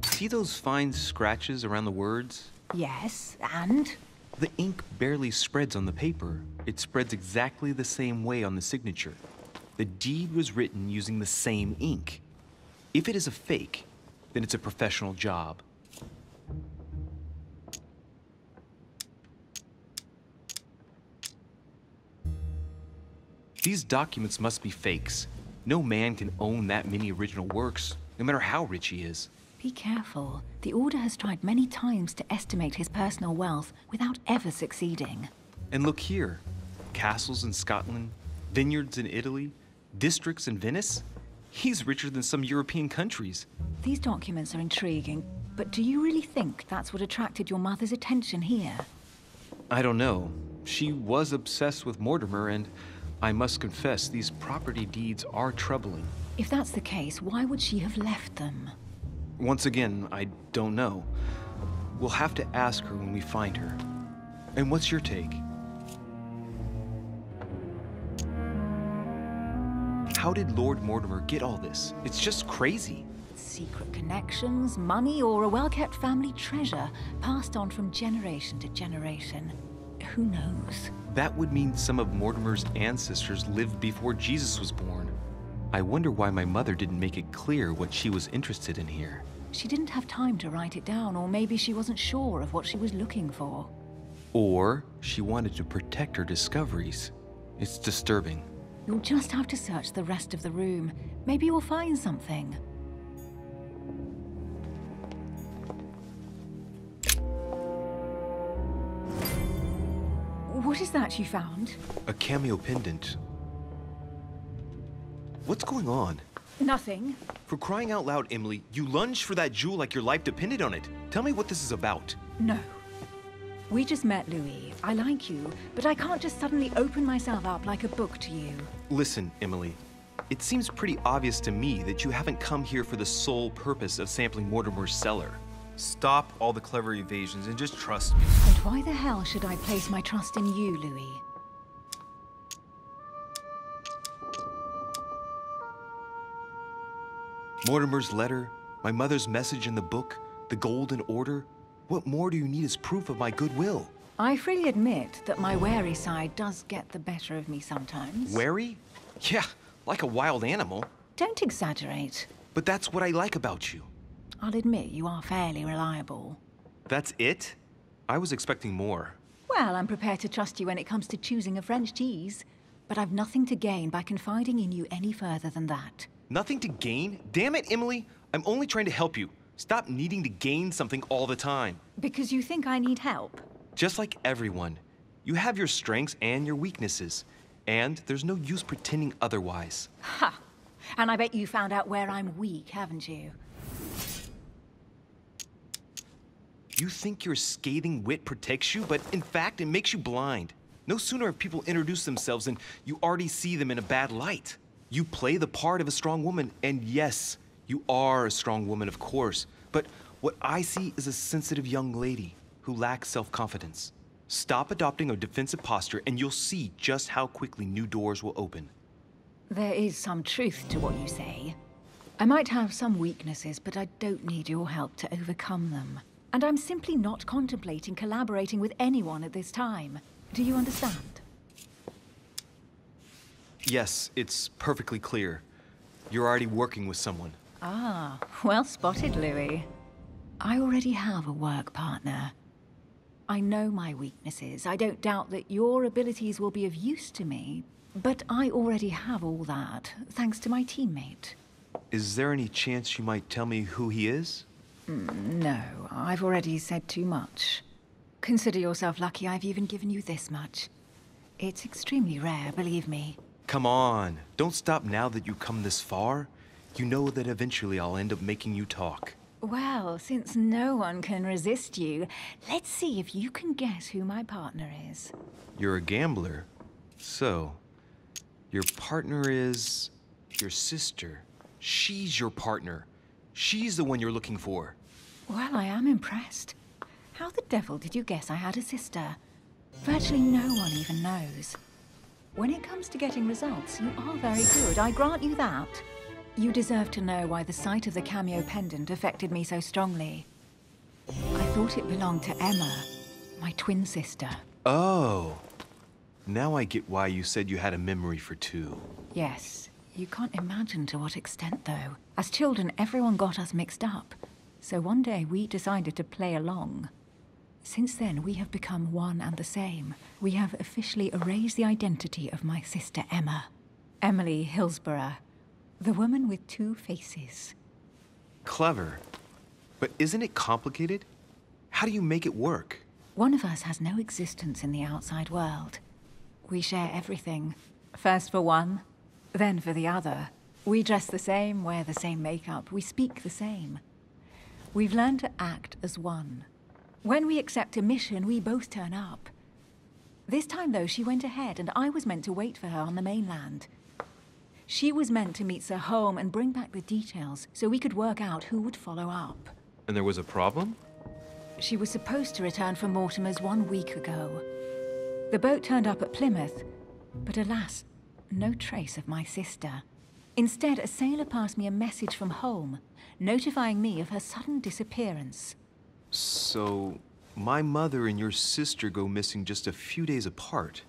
Speaker 5: See those fine scratches around the words?
Speaker 6: Yes, and?
Speaker 5: The ink barely spreads on the paper. It spreads exactly the same way on the signature. The deed was written using the same ink. If it is a fake, then it's a professional job. These documents must be fakes. No man can own that many original works, no matter how rich he is.
Speaker 6: Be careful. The Order has tried many times to estimate his personal wealth without ever succeeding.
Speaker 5: And look here. Castles in Scotland, vineyards in Italy, districts in Venice. He's richer than some European countries.
Speaker 6: These documents are intriguing, but do you really think that's what attracted your mother's attention here?
Speaker 5: I don't know. She was obsessed with Mortimer, and I must confess, these property deeds are troubling.
Speaker 6: If that's the case, why would she have left them?
Speaker 5: Once again, I don't know. We'll have to ask her when we find her. And what's your take? How did Lord Mortimer get all this? It's just crazy.
Speaker 6: Secret connections, money, or a well-kept family treasure passed on from generation to generation. Who knows?
Speaker 5: That would mean some of Mortimer's ancestors lived before Jesus was born. I wonder why my mother didn't make it clear what she was interested in here.
Speaker 6: She didn't have time to write it down, or maybe she wasn't sure of what she was looking for.
Speaker 5: Or she wanted to protect her discoveries. It's disturbing.
Speaker 6: You'll just have to search the rest of the room. Maybe you'll find something. What is that you found?
Speaker 5: A cameo pendant. What's going on?
Speaker 6: Nothing.
Speaker 5: For crying out loud, Emily, you lunged for that jewel like your life depended on it. Tell me what this is about.
Speaker 6: No. We just met, Louis. I like you, but I can't just suddenly open myself up like a book to you.
Speaker 5: Listen, Emily. It seems pretty obvious to me that you haven't come here for the sole purpose of sampling Mortimer's cellar.
Speaker 10: Stop all the clever evasions and just trust me.
Speaker 6: And why the hell should I place my trust in you, Louis?
Speaker 5: Mortimer's letter, my mother's message in the book, the Golden Order. What more do you need as proof of my goodwill?
Speaker 6: I freely admit that my wary side does get the better of me sometimes.
Speaker 5: Wary? Yeah, like a wild animal.
Speaker 6: Don't exaggerate.
Speaker 5: But that's what I like about you.
Speaker 6: I'll admit you are fairly reliable.
Speaker 5: That's it? I was expecting more.
Speaker 6: Well, I'm prepared to trust you when it comes to choosing a French cheese, but I've nothing to gain by confiding in you any further than that.
Speaker 5: Nothing to gain? Damn it, Emily! I'm only trying to help you. Stop needing to gain something all the time.
Speaker 6: Because you think I need help?
Speaker 5: Just like everyone. You have your strengths and your weaknesses. And there's no use pretending otherwise.
Speaker 6: Ha! And I bet you found out where I'm weak, haven't you?
Speaker 5: You think your scathing wit protects you, but in fact, it makes you blind. No sooner have people introduced themselves than you already see them in a bad light. You play the part of a strong woman, and yes, you are a strong woman, of course. But what I see is a sensitive young lady who lacks self-confidence. Stop adopting a defensive posture, and you'll see just how quickly new doors will open.
Speaker 6: There is some truth to what you say. I might have some weaknesses, but I don't need your help to overcome them. And I'm simply not contemplating collaborating with anyone at this time. Do you understand?
Speaker 5: Yes, it's perfectly clear. You're already working with someone.
Speaker 6: Ah, well spotted, Louis. I already have a work partner. I know my weaknesses. I don't doubt that your abilities will be of use to me, but I already have all that, thanks to my teammate.
Speaker 5: Is there any chance you might tell me who he is?
Speaker 6: No, I've already said too much. Consider yourself lucky I've even given you this much. It's extremely rare, believe me.
Speaker 5: Come on, don't stop now that you've come this far. You know that eventually I'll end up making you talk.
Speaker 6: Well, since no one can resist you, let's see if you can guess who my partner is.
Speaker 5: You're a gambler. So, your partner is your sister. She's your partner. She's the one you're looking for.
Speaker 6: Well, I am impressed. How the devil did you guess I had a sister? Virtually no one even knows. When it comes to getting results, you are very good, I grant you that. You deserve to know why the sight of the cameo pendant affected me so strongly. I thought it belonged to Emma, my twin sister.
Speaker 5: Oh. Now I get why you said you had a memory for two.
Speaker 6: Yes. You can't imagine to what extent, though. As children, everyone got us mixed up. So one day we decided to play along. Since then, we have become one and the same. We have officially erased the identity of my sister Emma. Emily Hillsborough. The woman with two faces.
Speaker 5: Clever. But isn't it complicated? How do you make it work?
Speaker 6: One of us has no existence in the outside world. We share everything. First for one, then for the other. We dress the same, wear the same makeup, we speak the same. We've learned to act as one. When we accept a mission, we both turn up. This time, though, she went ahead, and I was meant to wait for her on the mainland. She was meant to meet Sir Holm and bring back the details, so we could work out who would follow up.
Speaker 5: And there was a problem?
Speaker 6: She was supposed to return from Mortimer's 1 week ago. The boat turned up at Plymouth, but alas, no trace of my sister. Instead, a sailor passed me a message from Holm, notifying me of her sudden disappearance.
Speaker 5: So, my mother and your sister go missing just a few days apart.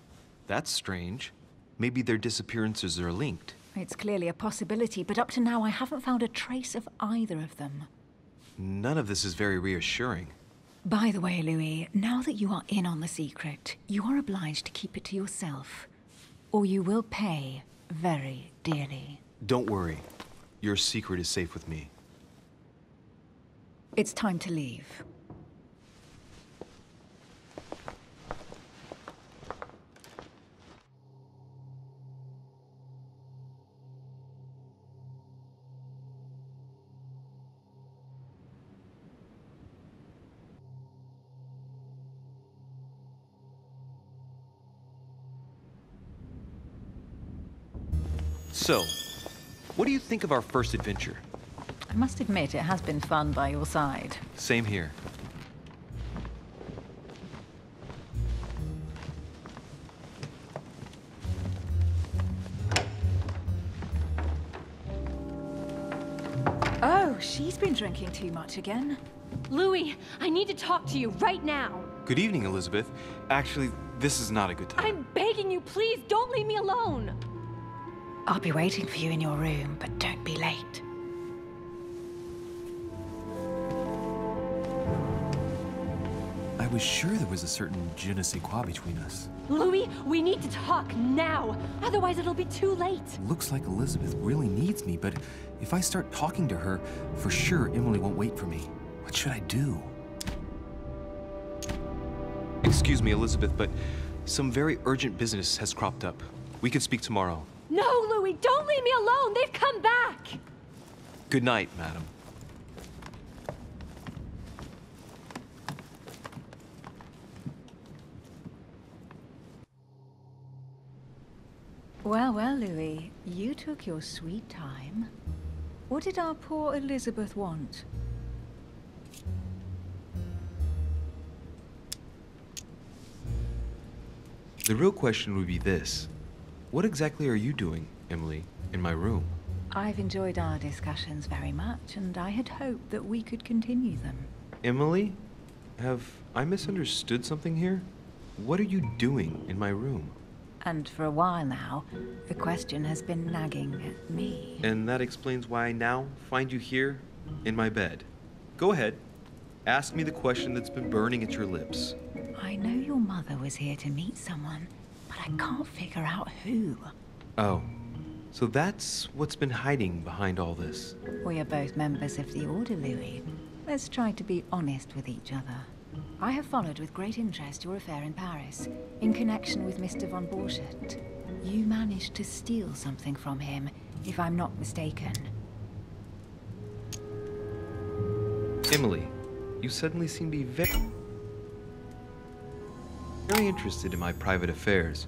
Speaker 5: That's strange. Maybe their disappearances are linked.
Speaker 6: It's clearly a possibility, but up to now I haven't found a trace of either of them.
Speaker 5: None of this is very reassuring.
Speaker 6: By the way, Louis, now that you are in on the secret, you are obliged to keep it to yourself, or you will pay very dearly.
Speaker 5: Don't worry. Your secret is safe with me.
Speaker 6: It's time to leave.
Speaker 5: So, what do you think of our first adventure?
Speaker 6: I must admit, it has been fun by your side.
Speaker 5: Same here.
Speaker 6: Oh, she's been drinking too much again.
Speaker 12: Louis, I need to talk to you right now.
Speaker 5: Good evening, Elizabeth. Actually, this is not a good time.
Speaker 12: I'm begging you, please don't leave me alone.
Speaker 6: I'll be waiting for you in your room, but don't be late.
Speaker 8: I was sure there was a certain je ne sais quoi between us.
Speaker 12: Louis, we need to talk now. Otherwise, it'll be too late.
Speaker 8: Looks like Elizabeth really needs me, but if I start talking to her, for sure Emily won't wait for me. What should I do?
Speaker 5: Excuse me, Elizabeth, but some very urgent business has cropped up. We can speak tomorrow.
Speaker 12: No, Louis, don't leave me alone. They've come back.
Speaker 5: Good night, madam.
Speaker 6: Well, well, Louis, you took your sweet time. What did our poor Elizabeth want?
Speaker 5: The real question would be this. What exactly are you doing, Emily, in my room?
Speaker 6: I've enjoyed our discussions very much, and I had hoped that we could continue them.
Speaker 5: Emily? Have I misunderstood something here? What are you doing in my room?
Speaker 6: And for a while now, the question has been nagging at me.
Speaker 5: And that explains why I now find you here, in my bed. Go ahead. Ask me the question that's been burning at your lips.
Speaker 6: I know your mother was here to meet someone, but I can't figure out who.
Speaker 5: Oh, so that's what's been hiding behind all this.
Speaker 6: We are both members of the Order, Louis. Let's try to be honest with each other. I have followed with great interest your affair in Paris, in connection with Mr. von Borchardt. You managed to steal something from him, if I'm not mistaken.
Speaker 5: Emily, you suddenly seem to be very interested in my private affairs.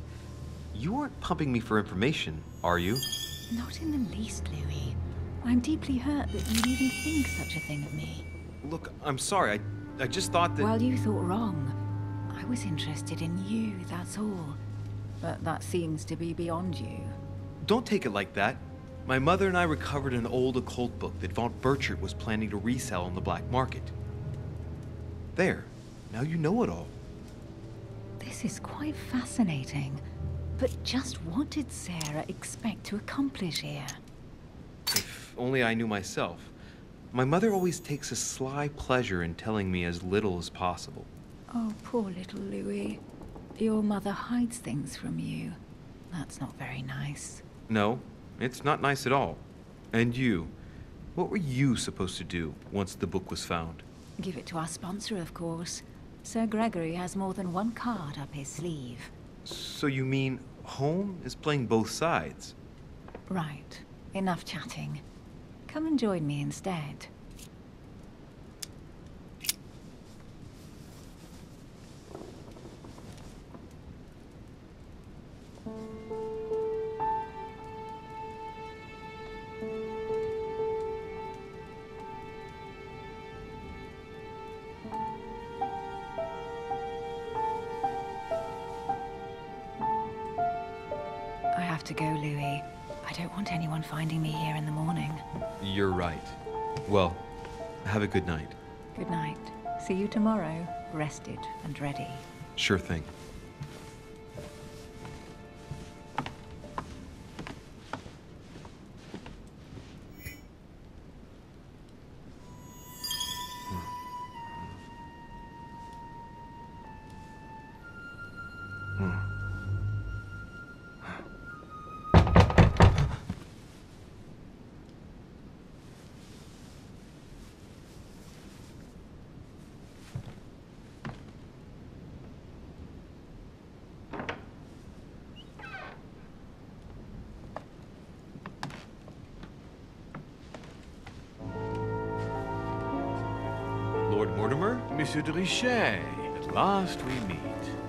Speaker 5: You aren't pumping me for information, are you?
Speaker 6: Not in the least, Louis. I'm deeply hurt that you'd even think such a thing of me.
Speaker 5: Look, I'm sorry. I just thought that...
Speaker 6: Well, you thought wrong. I was interested in you, that's all. But that seems to be beyond you.
Speaker 5: Don't take it like that. My mother and I recovered an old occult book that von Borchardt was planning to resell on the black market. There. Now you know it all.
Speaker 6: This is quite fascinating. But just what did Sarah expect to accomplish here?
Speaker 5: If only I knew myself. My mother always takes a sly pleasure in telling me as little as possible.
Speaker 6: Oh, poor little Louis. Your mother hides things from you. That's not very nice.
Speaker 5: No, it's not nice at all. And you? What were you supposed to do once the book was found?
Speaker 6: Give it to our sponsor, of course. Sir Gregory has more than one card up his sleeve.
Speaker 5: So you mean Home is playing both sides?
Speaker 6: Right. Enough chatting. Come and join me instead. I have to go, Louis. I don't want anyone finding me here in the morning.
Speaker 5: You're right. Well, have a good night.
Speaker 6: Good night. See you tomorrow, rested and ready.
Speaker 5: Sure thing.
Speaker 3: Lord Mortimer, Monsieur de Richet. At last we meet.